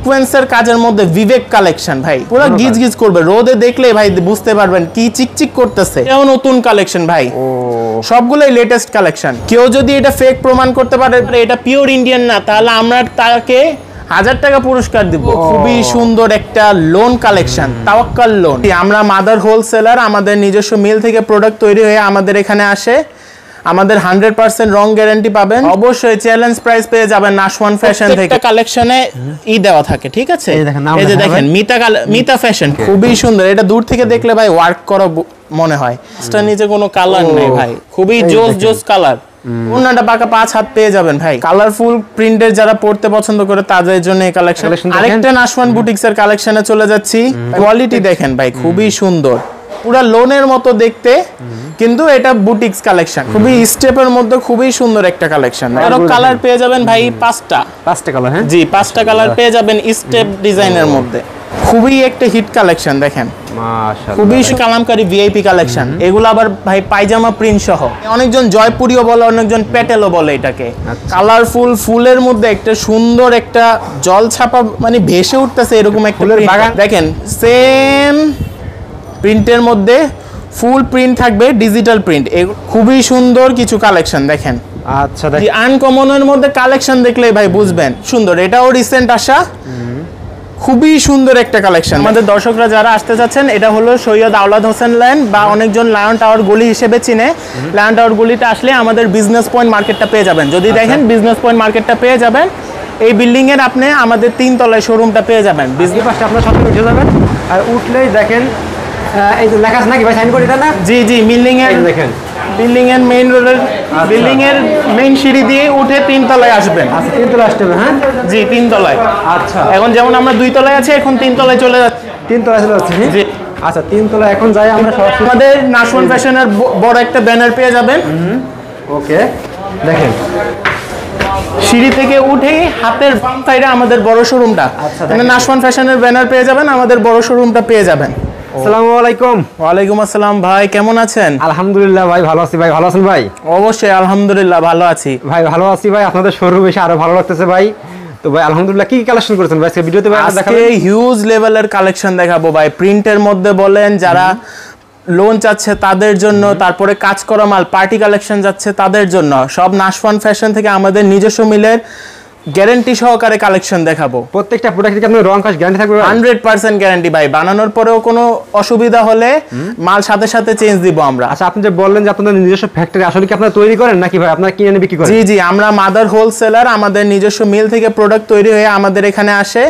সিকোয়েন্সের কাজের মধ্যে বিবেক কালেকশন ভাই, পুরো গিজ গিজ করবে, রোদে দেখলে ভাই বুঝতে পারবেন কি চিকচিক করতেছে। এও নতুন কালেকশন ভাই, সবগুলোই লেটেস্ট কালেকশন। কেউ যদি এটা ফেক প্রমাণ করতে পারে এটা পিওর ইন্ডিয়ান না, তাহলে আমরা তাকে 1000 টাকা পুরস্কার দিব। খুবই সুন্দর একটা লোন কালেকশন, তাওয়াক্কাল লোন। আমরা মাদার হোলসেলার, আমাদের নিজস্ব মিল থেকে প্রোডাক্ট তৈরি হয়ে আমাদের এখানে আসে। আমাদের 100% রং গ্যারান্টি পাবেন। অবশ্যই চ্যালেঞ্জ প্রাইস পেয়ে যাবেন নাশওয়ান ফ্যাশন থেকে। কালেকশনে দেওয়া থাকে, ঠিক আছে? এই যে দেখেন মিতা ফ্যাশন, খুবই সুন্দর। এটা দূর থেকে দেখলে ভাই ওয়ার্ক করা মনে হয়। এটা নিচে কোনো কালার নেই ভাই, খুবই জোস কালার। ওনাটা পাকা 5 হাত পেয়ে যাবেন ভাই। কালারফুল প্রিন্টের যারা পড়তে পছন্দ করে তাদের জন্য এই কালেকশন। আরেকটা নাশওয়ান বুটিক্স এর কালেকশনে চলে যাচ্ছি। কোয়ালিটি দেখেন ভাই, খুবই সুন্দর, পুরো লোনের মতো দেখতে, কিন্তু এটা বুটিক্স কালেকশন। খুবই স্টেপের মধ্যে খুবই সুন্দর একটা কালেকশন। আরো কালার পেয়ে যাবেন ভাই 5টা কালার। হ্যাঁ জি, 5টা কালার পেয়ে যাবেন স্টেপ ডিজাইনের মধ্যে। খুবই একটা হিট কালেকশন দেখেন, মাশাআল্লাহ। খুবই কালামকারী ভিআইপি কালেকশন। এগুলো আবার ভাই পায়জামা প্রিন্ট সহ। অনেকজন জয়পুরিও বলে, অনেকজন প্যাটেলও বলে এটাকে। কালারফুল ফুলের মধ্যে একটা সুন্দর একটা জল ছাপা, মানে ভেসে উঠতেছে এরকম একটা দেখেন। সেম প্রিন্টের মধ্যে ফুল প্রিন্ট থাকবে, ডিজিটাল প্রিন্ট। খুবই সুন্দর কিছু কালেকশন দেখেন। আচ্ছা, আনকমনের মধ্যে কালেকশন দেখলে ভাই বুঝবেন সুন্দর। এটাও রিসেন্ট আসা, খুবই সুন্দর একটা কালেকশন। আমাদের দর্শকরা যারা আসতে চাচ্ছেন, এটা হলো সৈয়দ আওলাদ হোসেন লেন, বা অনেকজন লায়ন টাওয়ার গলি হিসেবে চিনে। লায়ন টাওয়ার গলিতে আসলে আমাদের বিজনেস পয়েন্ট মার্কেটটা পেয়ে যাবেন। যদি দেখেন বিজনেস পয়েন্ট মার্কেটটা পেয়ে যাবেন। এই বিল্ডিং এর আপনি আমাদের 3 তলায় শোরুমটা পেয়ে যাবেন। বিজনেস পাশে আপনার সাথে উঠে যাবেন, আর উঠলেই দেখেন এই যে লেখা আছে নাকি ভাই সাইনবোর্ড, এটা না? জি জি, বিল্ডিং এর দেখেন, বিল্ডিং এর মেইন রোডের, বিল্ডিং এর মেইন সিঁড়ি দিয়ে উঠে 3 তলায় আসবেন। আচ্ছা, 3 তলায় আসতে হবে। হ্যাঁ জি, 3 তলায়। আচ্ছা, এখন যেমন আমরা 2 তলায় আছি, এখন 3 তলায় চলে যাচ্ছি। 3 তলায় চলে যাচ্ছি জি। আচ্ছা, 3 তলায় এখন যাই আমরা। আমাদের নাশওয়ান ফ্যাশনের বড় একটা ব্যানার পেয়ে যাবেন। ওকে, দেখেন সিঁড়ি থেকে উঠেই হাতের বাম সাইডে আমাদের বড় শোরুমটা। মানে নাশওয়ান ফ্যাশনের ব্যানার পেয়ে যাবেন, আমাদের বড় শোরুমটা পেয়ে যাবেন। আসসালামু আলাইকুম। ওয়ালাইকুম আসসালাম ভাই, কেমন আছেন? আলহামদুলিল্লাহ ভাই, ভালো আছি ভাই। ভালো আছেন ভাই? অবশ্যই আলহামদুলিল্লাহ ভালো আছি ভাই। ভালো আছি ভাই, আপনাদের শোরুম এসে আরো ভালো লাগতেছে ভাই। তো ভাই আলহামদুলিল্লাহ, কি কালেকশন করেছেন ভাই আজকে ভিডিওতে? ভাই আজকে হিউজ লেভেলের কালেকশন দেখাবো ভাই। প্রিন্টের মধ্যে বলেন, যারা লোন চাচ্ছে তাদের জন্য, তারপরে কাজ করা মাল পার্টি কালেকশন যাচ্ছে তাদের জন্য, সব নাশওয়ান ফ্যাশন থেকে আমাদের নিজস্ব মিলের গ্যারান্টি সহকারে কালেকশন দেখাবো। প্রত্যেকটা প্রোডাক্টে কি আপনার রং কাজ গ্যারান্টি থাকবে? 100% গ্যারান্টি ভাই। বানানোর পরেও কোনো অসুবিধা হলে মাল সাথে সাথে চেঞ্জ দিব আমরা। আচ্ছা, আপনি যে বললেন যে আপনাদের নিজস্ব ফ্যাক্টরি, আসলে কি আপনারা তৈরি করেন নাকি ভাই আপনারা কিনে এনে বিক্রি করেন? জি জি, আমরা মাদার হোলসেলার, আমাদের নিজস্ব মিল থেকে প্রোডাক্ট তৈরি হয়ে আমাদের এখানে আসে।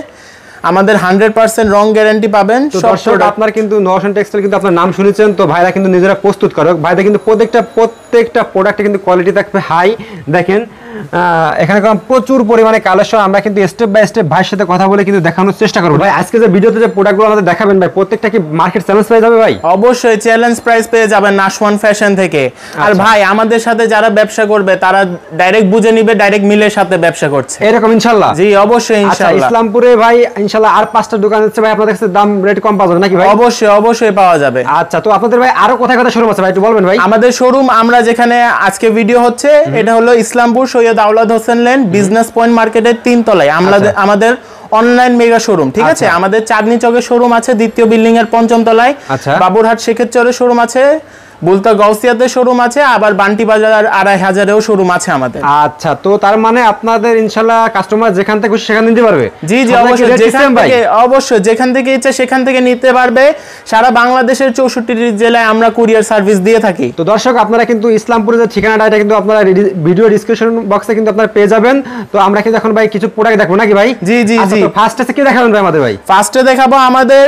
আমাদের 100% রং গ্যারান্টি পাবেন। দর্শক, আপনার কিন্তু নওশন টেক্সটাইল কিন্তু আপনার নাম শুনেছেন, তো ভাইরা কিন্তু নিজেরা প্রস্তুত করে। ভাইরা কিন্তু প্রত্যেকটা প্রোডাক্টে কিন্তু কোয়ালিটি থাকবে হাই। দেখেন এখানে প্রচুর পরিমাণে কালেকশন। আমরা কিন্তু স্টেপ বাই স্টেপ ভাইয়ের সাথে কথা বলে কিন্তু দেখানোর চেষ্টা করবো। ভাই আজকে যে ভিডিওতে যে প্রোডাক্টগুলো আমাদের দেখাবেন ভাই, প্রত্যেকটা কি মার্কেট চ্যালেঞ্জ প্রাইস হবে ভাই? অবশ্যই চ্যালেঞ্জ প্রাইস পেয়ে যাবেন নাশওয়ান ফ্যাশন থেকে। আর ভাই আমাদের সাথে যারা ব্যবসা করবে তারা ডাইরেক্ট বুঝে নিবে ডাইরেক্ট মিলের সাথে ব্যবসা করছে, এরকম ইনশাআল্লাহ। জি অবশ্যই ইনশাআল্লাহ। ইসলামপুরে ভাই ইনশাআল্লাহ আর 5টা দোকান আছে ভাই, আপনাদের কাছে দাম রেট কম পাওয়া যাবে নাকি ভাই? অবশ্যই পাওয়া যাবে। আচ্ছা, তো আপনাদের ভাই আরো কোথায় শোরুম আছে ভাই একটু বলবেন ভাই? আমাদের শোরুম, আমরা যেখানে আজকে ভিডিও হচ্ছে, এটা হলো ইসলামপুর সৈয়দ আওলাদ হোসেন লেন, বিজনেস পয়েন্ট মার্কেটের 3 তলায় আমাদের অনলাইন মেগা শোরুম, ঠিক আছে? আমাদের চাঁদনী চকের শোরুম আছে 2য় বিল্ডিং এর 5ম তলায়। বাবুরহাট শেখের চরের শোরুম আছে, বুলতা গাউসিয়াতে শোরুম আছে, আবার বান্টি বাজার 2500-এও শোরুম আছে আমাদের। আচ্ছা, তো তার মানে আপনাদের ইনশাআল্লাহ কাস্টমার যেখান থেকে খুশি সেখান নিতে পারবে? জি জি, অবশ্যই যেখান থেকে ইচ্ছা সেখান থেকে নিতে পারবে। সারা বাংলাদেশের 64 জেলায় আমরা কুরিয়ার সার্ভিস দিয়ে থাকি। তো দর্শক, আপনারা কিন্তু ইসলামপুরের যে ঠিকানাটা, এটা কিন্তু আপনারা ভিডিও ডেসক্রিপশন বক্সে কিন্তু আপনারা পেয়ে যাবেন। তো আমরা কিন্তু এখন ভাই কিছু প্রোডাক্ট দেখবো নাকি ভাই? জি জি জি। ফার্স্টে কি দেখাবেন ভাই আমাদের? ভাই ফার্স্টে দেখাবো আমাদের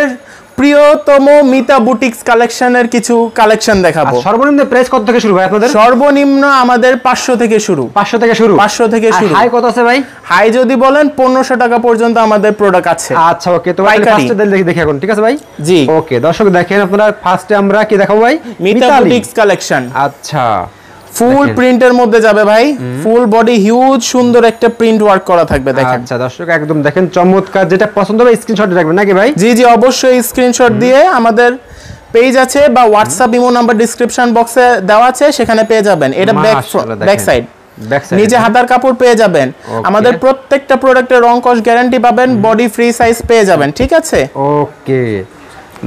প্রিয়তম মিতা বুটিক্স কালেকশনের কিছু কালেকশন দেখাবো। সর্বনিম্ন প্রাইস কত থেকে শুরু ভাই আপনাদের? সর্বনিম্ন আমাদের 500 থেকে শুরু। 500 থেকে শুরু? 500 থেকে শুরু। হাই কত আছে ভাই? হাই যদি বলেন 1500 টাকা পর্যন্ত আমাদের প্রোডাক্ট আছে। আচ্ছা, ওকে। তো ফার্স্টে দেখি এখন, ঠিক আছে ভাই? জি ওকে। দর্শক দেখেন, আপনারা ফার্স্টে আমরা কি দেখাবো ভাই? Mita boutiques collection. আচ্ছা, ফুল প্রিন্টের মধ্যে যাবে ভাই, ফুল বডি হিউজ সুন্দর একটা প্রিন্ট ওয়ার্ক করা থাকবে দেখেন। আচ্ছা দর্শক, একদম দেখেন চমৎকার। যেটা পছন্দ হবে স্ক্রিনশট রাখবেন নাকি ভাই? জি জি, অবশ্যই স্ক্রিনশট দিয়ে আমাদের পেজ আছে বা হোয়াটসঅ্যাপ ইমো নাম্বার ডেসক্রিপশন বক্সে দেওয়া আছে, সেখানে পেয়ে যাবেন। এটা ব্যাক সাইড, নিচে হাতার কাপড় পেয়ে যাবেন। আমাদের প্রত্যেকটা প্রোডাক্টের রং কস গ্যারান্টি পাবেন, বডি ফ্রি সাইজ পেয়ে যাবেন, ঠিক আছে? ওকে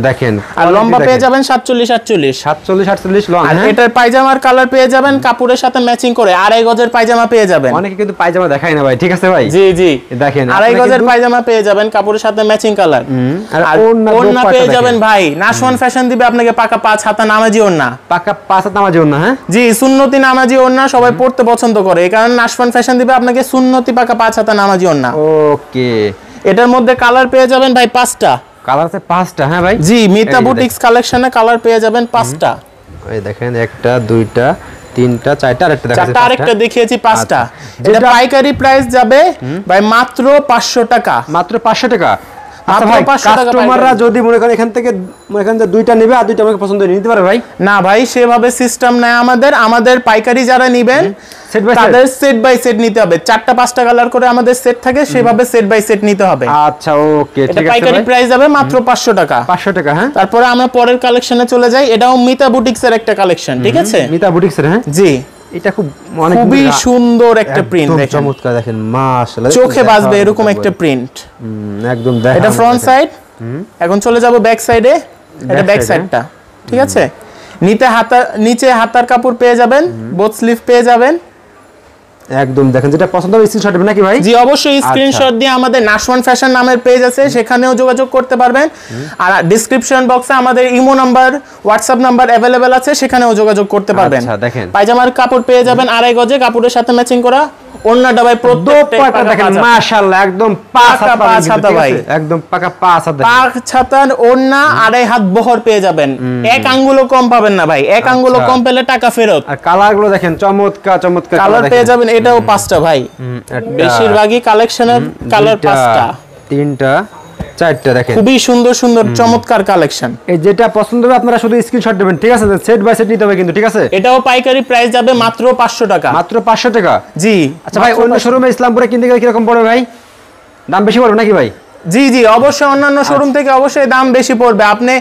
দেখেন, আর লম্বা পেয়ে যাবেন 47 48 লং। আর এটার পায়জামার কালার পেয়ে যাবেন কাপড়ের সাথে ম্যাচিং করে, 2.5 গজের পায়জামা পেয়ে যাবেন। অনেকে কিন্তু পায়জামা দেখায় না ভাই, ঠিক আছে ভাই? জি জি, দেখেন 2.5 গজের পায়জামা পেয়ে যাবেন কাপড়ের সাথে ম্যাচিং কালার। আর ওড়না পেয়ে যাবেন ভাই, নাশওয়ান ফ্যাশন দিবে আপনাকে পাকা 5 হাতা নামাজি ওড়না, পাকা 5 হাত নামাজি ওড়না। হ্যাঁ জি, সুন্নতি নামাজি ওড়না সবাই পড়তে পছন্দ করে, এই কারণে নাশওয়ান ফ্যাশন দিবে আপনাকে সুন্নতি পাকা 5 হাতা নামাজি ওড়না। ওকে, এটার মধ্যে কালার পেয়ে যাবেন ভাই 5টা কালার আছে 5টা। হ্যাঁ ভাই, জি, মিতা বুটিক্স কালেকশনে কালার পেয়ে যাবেন 5টা। এই দেখেন 1টা 2টা 3টা 4টা, আরেকটা দেখাচ্ছি, 4টা আরেকটা দেখিয়েছি 5টা। এটা পাইকারি প্রাইস যাবে ভাই মাত্র 500 টাকা, মাত্র 500 টাকা। আচ্ছা ভাই, কাস্টমাররা যদি মনে করেন এখান থেকে যে 2টা নেবে আর 2টা আমাকে পছন্দ নিতে পারে ভাই? না ভাই, সেভাবে সিস্টেম নাই আমাদের পাইকারি যারা নেবেন তাদের সেট বাই সেট নিতে হবে। 4টা 5টা কালার করে আমাদের সেট থাকে, সেভাবে সেট বাই সেট নিতে হবে। আচ্ছা ওকে, ঠিক আছে। পাইকারি প্রাইস যাবে মাত্র 500 টাকা। 500 টাকা। হ্যাঁ, তারপরে আমরা পরের কালেকশনে চলে যাই। এটাও মিতা বুটিক্স এর একটা কালেকশন, ঠিক আছে? মিতা বুটিক্স এর, হ্যাঁ জি, এটা খুবই সুন্দর একটা প্রিন্ট, দেখেন চমৎকার, দেখেন মাশাআল্লাহ, চোখে বাজবে এরকম একটা প্রিন্ট একদম। দেখেন এটা ফ্রন্ট সাইড। এখন চলে যাব ব্যাক সাইডে। এটা ব্যাক সাইডটা, ঠিক আছে? নিচে হাতার কাপড় পেয়ে যাবেন, বোথ স্লিভ পেয়ে যাবেন একদম। দেখেন যেটা পছন্দ হবে স্ক্রিনশট দিবেন নাকি ভাই? জি অবশ্যই, স্ক্রিনশট দিয়ে আমাদের নাশওয়ান ফ্যাশন নামের পেজ আছে, সেখানেও যোগাযোগ করতে পারবেন। আর ডেসক্রিপশন বক্সে আমাদের imo number, WhatsApp number available আছে, সেখানেও যোগাযোগ করতে পারবেন। আচ্ছা দেখেন, পায়জামার কাপড় পেয়ে যাবেন 2.5 গজে, কাপড়ের সাথে ম্যাচিং করা। ওন্নাটা ভাই প্রত্যেকটা দেখেন মাশাআল্লাহ একদম 5 হাত ভাই, একদম পাকা 5 হাত। 5 হাতার ওন্না, 2.5 হাত বহর পেয়ে যাবেন। এক আঙ্গুলও কম পাবেন না ভাই, এক আঙ্গুলও কম পেলে টাকা ফেরত। আর কালারগুলো দেখেন চমৎকার কালার পেয়ে যাবেন। এটাও 5টা ভাই, বেশিরভাগই কালেকশনের কালার 5টা 3টা 4টা। দেখেন খুবই সুন্দর চমৎকার কালেকশন। এই যেটা পছন্দ হবে আপনারা শুধু স্ক্রিনশট দিবেন, ঠিক আছে? সেট বাই সেট নিতে হবে কিন্তু, ঠিক আছে? এটাও পাইকারি প্রাইস যাবে মাত্র 500 টাকা। মাত্র 500 টাকা? জি। আচ্ছা ভাই, অন্য শোরুমে ইসলামপুরে কিনতে গেলে কিরকম পড়বে ভাই? দাম বেশি পড়বে নাকি ভাই? জি জি, অবশ্যই অন্যান্য শোরুম থেকে অবশ্যই দাম বেশি পড়বে। আপনি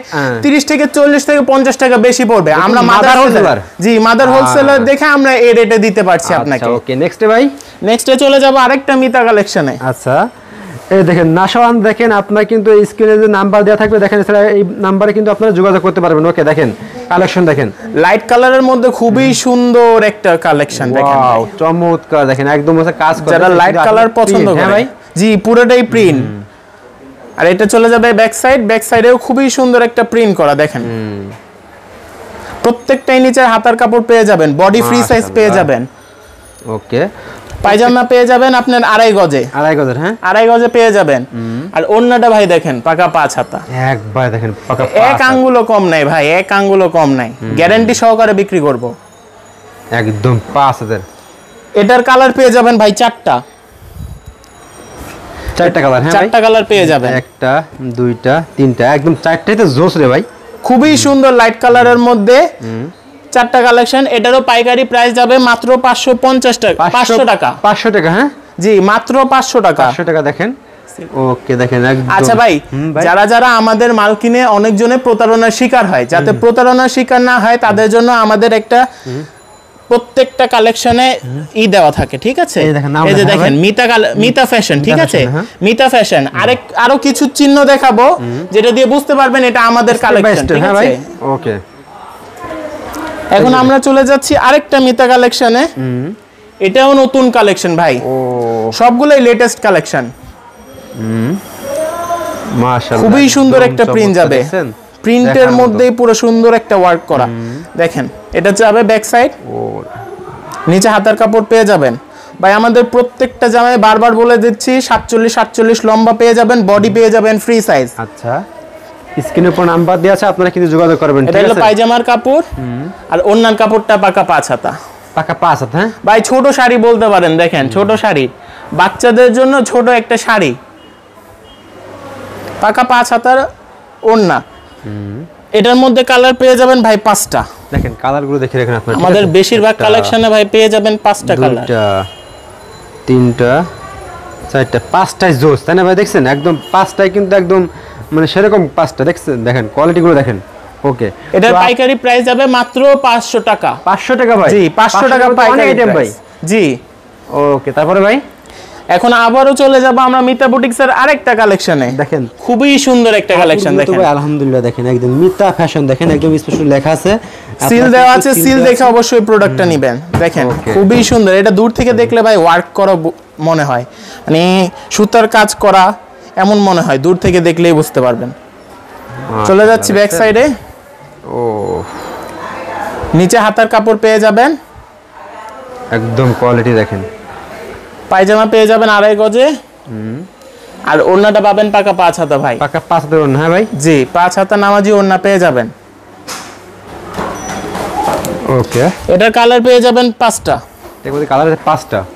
30 থেকে 40 থেকে 50 টাকা বেশি পড়বে। আমরা মাদার হোলসেলার, জি মাদার হোলসেলার দেখে আমরা এই রেটে দিতে পারছি আপনাকে। আচ্ছা ওকে, নেক্সটে ভাই, নেক্সটে চলে যাব আরেকটা মিতা কালেকশনে। আচ্ছা এই দেখেন নাশওয়ান, দেখেন আপনার কিন্তু স্ক্রিনে যে নাম্বার দেওয়া থাকবে, দেখেন এছাড়া এই নাম্বারে কিন্তু আপনারা যোগাযোগ করতে পারবেন। ওকে দেখেন কালেকশন, দেখেন লাইট কালারের মধ্যে খুবই সুন্দর একটা কালেকশন, দেখেন ওয়াও চমৎকার। দেখেন একদম কাজ করে, যারা লাইট কালার পছন্দ করে ভাই, জি পুরোটাই প্রিন্ট। আর এটা চলে যাবে ব্যাক সাইডেও খুবই সুন্দর একটা প্রিন্ট করা, দেখেন প্রত্যেকটাই নিচের হাতার কাপড় পেয়ে যাবেন, বডি ফ্রি সাইজ পেয়ে যাবেন। ওকে, পায়জামা পেয়ে যাবেন আপনার 2.5 গজে, 2.5 গজের, হ্যাঁ 2.5 গজে পেয়ে যাবেন। আর ওন্নাটা ভাই দেখেন পাকা 5 হাতা, একবার দেখেন পাকা 5 এক আঙ্গুলও কম নাই ভাই, এক আঙ্গুলও কম নাই, গ্যারান্টি সহকারে বিক্রি করব একদম 5 হাজার। এটার কালার পেয়ে যাবেন ভাই 4টা কালার, হ্যাঁ 4টা কালার পেয়ে যাবেন। 1টা 2টা 3টা, একদম 4টাই তো জোস রে ভাই। খুবই সুন্দর লাইট কালারের মধ্যে 4টা কালেকশন। এটারও পাইকারি প্রাইস যাবে মাত্র 550 টাকা, 500 টাকা, 500 টাকা, হ্যাঁ জি মাত্র 500 টাকা, 500 টাকা। দেখেন ওকে, দেখেন একদম। আচ্ছা ভাই, যারা আমাদের মাল কিনে অনেকজনে প্রতারণার শিকার হয়, যাতে প্রতারণার শিকার না হয় তাদের জন্য আমাদের একটা প্রত্যেকটা কালেকশনে দেওয়া থাকে, ঠিক আছে? এই যে দেখেন মিতা ফ্যাশন, ঠিক আছে? মিতা ফ্যাশন। আরো কিছু চিহ্ন দেখাবো যেটা দিয়ে বুঝতে পারবেন এটা আমাদের কালেকশন, ঠিক আছে? ওকে, এখন আমরা চলে যাচ্ছি আরেকটা মিতা কালেকশনে। এটাও নতুন কালেকশন ভাই, সবগুলোই লেটেস্ট কালেকশন। মাশাআল্লাহ, খুবই সুন্দর একটা প্রিন্ট যাবে, প্রিন্টের মধ্যেই পুরো সুন্দর একটা ওয়ার্ক করা। দেখেন এটা যাবে ব্যাক সাইড, নিচে হাতার কাপড় পেয়ে যাবেন ভাই। আমাদের প্রত্যেকটা জামায় বারবার বলে দিচ্ছি 47 লম্বা পেয়ে যাবেন, বডি পেয়ে যাবেন ফ্রি সাইজ। আচ্ছা, স্ক্রিনের উপর নাম্বার দেওয়া আছে, আপনারা কিন্তু যোগাযোগ করবেন, ঠিক আছে? এটা হলো পায়জামার কাপড়, আর ওন্নার কাপড়টা পাকা 5 হাতা, পাকা 5 হাত, হ্যাঁ ভাই ছোট শাড়ি বলতে পারেন। দেখেন ছোট শাড়ি, বাচ্চাদের জন্য ছোট একটা শাড়ি, পাকা 5 হাতার ওন্না। এটার মধ্যে কালার পেয়ে যাবেন ভাই 5টা। দেখেন কালারগুলো দেখে রাখেন আপনারা, আমাদের বেশিরভাগ কালেকশনে ভাই পেয়ে যাবেন 5টা কালার, 2টা 3টা 4টা, 5টাই জোস, তাই না ভাই? দেখছেন একদম 5টাই কিন্তু একদম মানে সেরকম 5টা, দেখছেন? দেখেন কোয়ালিটিগুলো দেখেন। ওকে, এটার পাইকারি প্রাইস যাবে মাত্র 500 টাকা। 500 টাকা ভাই? জি 500 টাকা পাইকারি প্রাইস। জি। ওকে, তারপরে ভাই এখন আবারও চলে যাব আমরা মিতা বুটিক্সের আরেকটা কালেকশনে। দেখেন খুবই সুন্দর একটা কালেকশন দেখেন ভাই, আলহামদুলিল্লাহ দেখেন একদম মিতা ফ্যাশন, দেখেন একদম স্পেশাল লেখা আছে, সিল দেওয়া আছে, সিল দেখে অবশ্যই প্রোডাক্টটা নেবেন। দেখেন খুবই সুন্দর, এটা দূর থেকে দেখলে ভাই ওয়ার্ক করা মনে হয়, মানে সুতার কাজ করা এমন মনে হয়, দূর থেকে দেখলেই বুঝতে পারবেন। চলে যাচ্ছি ব্যাক সাইডে। ও, নিচে হাতার কাপড় পেয়ে যাবেন, একদম কোয়ালিটি দেখেন। পায়জামা পেয়ে যাবেন 2.5 গজে, আর ওড়নাটা পাবেন পাকা 5 হাতা ভাই, পাকা 5 হাতের ওড়না। হ্যাঁ ভাই, জি 5 হাতা নামাজি ওড়না পেয়ে যাবেন। ওকে, এটার কালার পেয়ে যাবেন 5টা, দেখো কালার আছে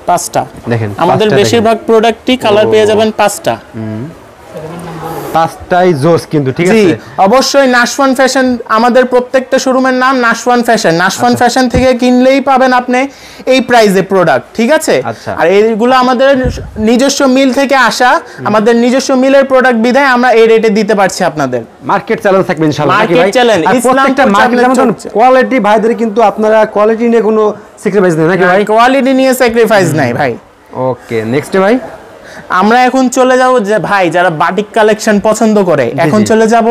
5টা দেখেন, আমাদের বেশিরভাগ প্রোডাক্টই কালার পেয়ে যাবেন 5টা। 5টাই জোস কিন্তু, ঠিক জি আছে। অবশ্যই নাশওয়ান ফ্যাশন, আমাদের প্রত্যেকটা শোরুমের নাম নাশওয়ান ফ্যাশন। নাশওয়ান ফ্যাশন থেকে কিনলেই পাবেন আপনি এই প্রাইসে প্রোডাক্ট, ঠিক আছে। আর এইগুলো আমাদের নিজস্ব মিল থেকে আসা, আমাদের নিজস্ব মিলের প্রোডাক্ট বিধায় আমরা এই রেটে দিতে পারছি আপনাদের। মার্কেট চ্যালেঞ্জ থাকবে ইনশাআল্লাহ, নাকি ভাই? মার্কেট চ্যালেঞ্জ, প্রত্যেকটা মার্কেটের মতন কোয়ালিটি ভাইদের কিন্তু আপনারা কোয়ালিটি নিয়ে কোনো স্যাক্রিফাইস নেই, নাকি ভাই? কোয়ালিটি নিয়ে স্যাক্রিফাইস নাই ভাই। ওকে, নেক্সট ভাই আমরা এখন চলে যাব যে ভাই যারা বাটিক কালেকশন পছন্দ করে, এখন চলে যাব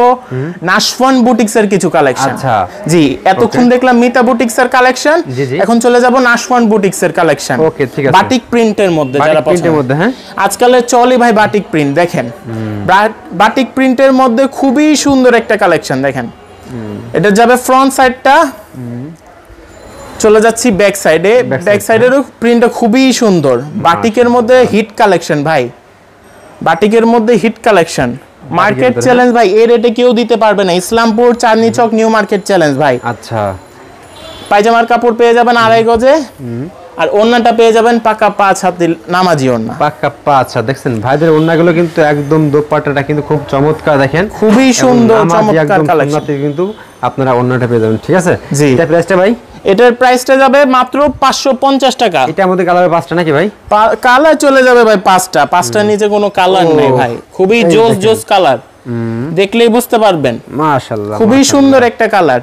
নাশওয়ান বুটিক্স এর কিছু কালেকশন। আচ্ছা জি, এতক্ষণ দেখলাম মিতা বুটিক্স এর কালেকশন, এখন চলে যাব নাশওয়ান বুটিক্স এর কালেকশন। ওকে, ঠিক আছে। বাটিক প্রিন্টের মধ্যে যারা পছন্দ, মধ্যে, হ্যাঁ আজকালের চলে ভাই বাটিক প্রিন্ট। দেখেন বাটিক প্রিন্টের মধ্যে খুবই সুন্দর একটা কালেকশন দেখেন। এটা যাবে ফ্রন্ট সাইডটা, চলে যাচ্ছি ব্যাক সাইডে। ব্যাক সাইডেরও প্রিন্টটা খুবই সুন্দর, বাটিকের মধ্যে হিট কালেকশন ভাই, বাটিকের মধ্যে হিট কালেকশন। মার্কেট চ্যালেঞ্জ ভাই, এই রেটে কেউ দিতে পারবে না। Islampur Chandni Chowk new market challenge ভাই। আচ্ছা, পায়জামার কাপড় পেয়ে যাবেন 2.5 গজে, আর ওড়নাটা পেয়ে যাবেন পাকা 5 হাতে নামাজি ওড়না, পাকা 5 হাত। দেখছেন ভাইদের ওড়নাগুলো কিন্তু একদম দোপাট্টাটা কিন্তু খুব চমৎকার, দেখেন খুবই সুন্দর চমৎকার কালেকশন কিন্তু আপনারা ওড়নাটা পেয়ে যাবেন, ঠিক আছে। জি, এটা প্রাইসটা ভাই? এটার প্রাইসটা যাবে মাত্র 550 টাকা। এটা আমাদের কালার 5টা নাকি ভাই? কালার চলে যাবে ভাই 5টার নিচে কোনো কালার নেই ভাই, খুবই জোস জোস কালার, দেখলেই বুঝতে পারবেন। মাশাআল্লাহ, খুবই সুন্দর একটা কালার।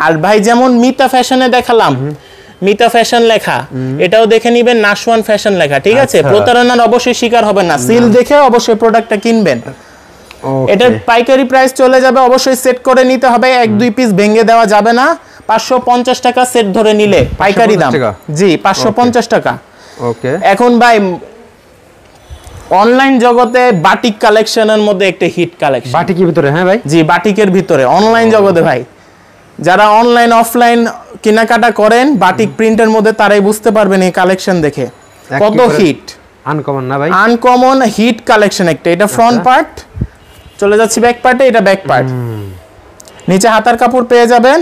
আর ভাই যেমন মিতা ফ্যাশনে দেখালাম, মিতা ফ্যাশন লেখা, এটাও দেখে নিবেন নাশওয়ান ফ্যাশন লেখা, ঠিক আছে। প্রতারণার অবশ্যই শিকার হবেন না, সিল দেখে অবশ্যই প্রোডাক্টটা কিনবেন। এটার পাইকারি প্রাইস চলে যাবে, অবশ্যই সেট করে নিতে হবে, 1-2 পিস ভেঙে দেওয়া যাবে না। 550 টাকা সেট ধরে নিলে পাইকারি দাম। জি 550 টাকা। ওকে, এখন ভাই অনলাইন জগতে বাটিক কালেকশনের মধ্যে একটা হিট কালেকশন। বাটিকের ভিতরে? হ্যাঁ ভাই, জি বাটিকের ভিতরে অনলাইন জগতে ভাই, যারা অনলাইন অফলাইন কেনাকাটা করেন বাটিক প্রিন্টের মধ্যে, তারাই বুঝতে পারবেন এই কালেকশন দেখে কত হিট। আনকমন না ভাই? আনকমন হিট কালেকশন একটা। এটা ফ্রন্ট পার্ট, চলে যাচ্ছি ব্যাক পার্টে, এটা ব্যাক পার্ট। নিচে হাতার কাপড় পেয়ে যাবেন,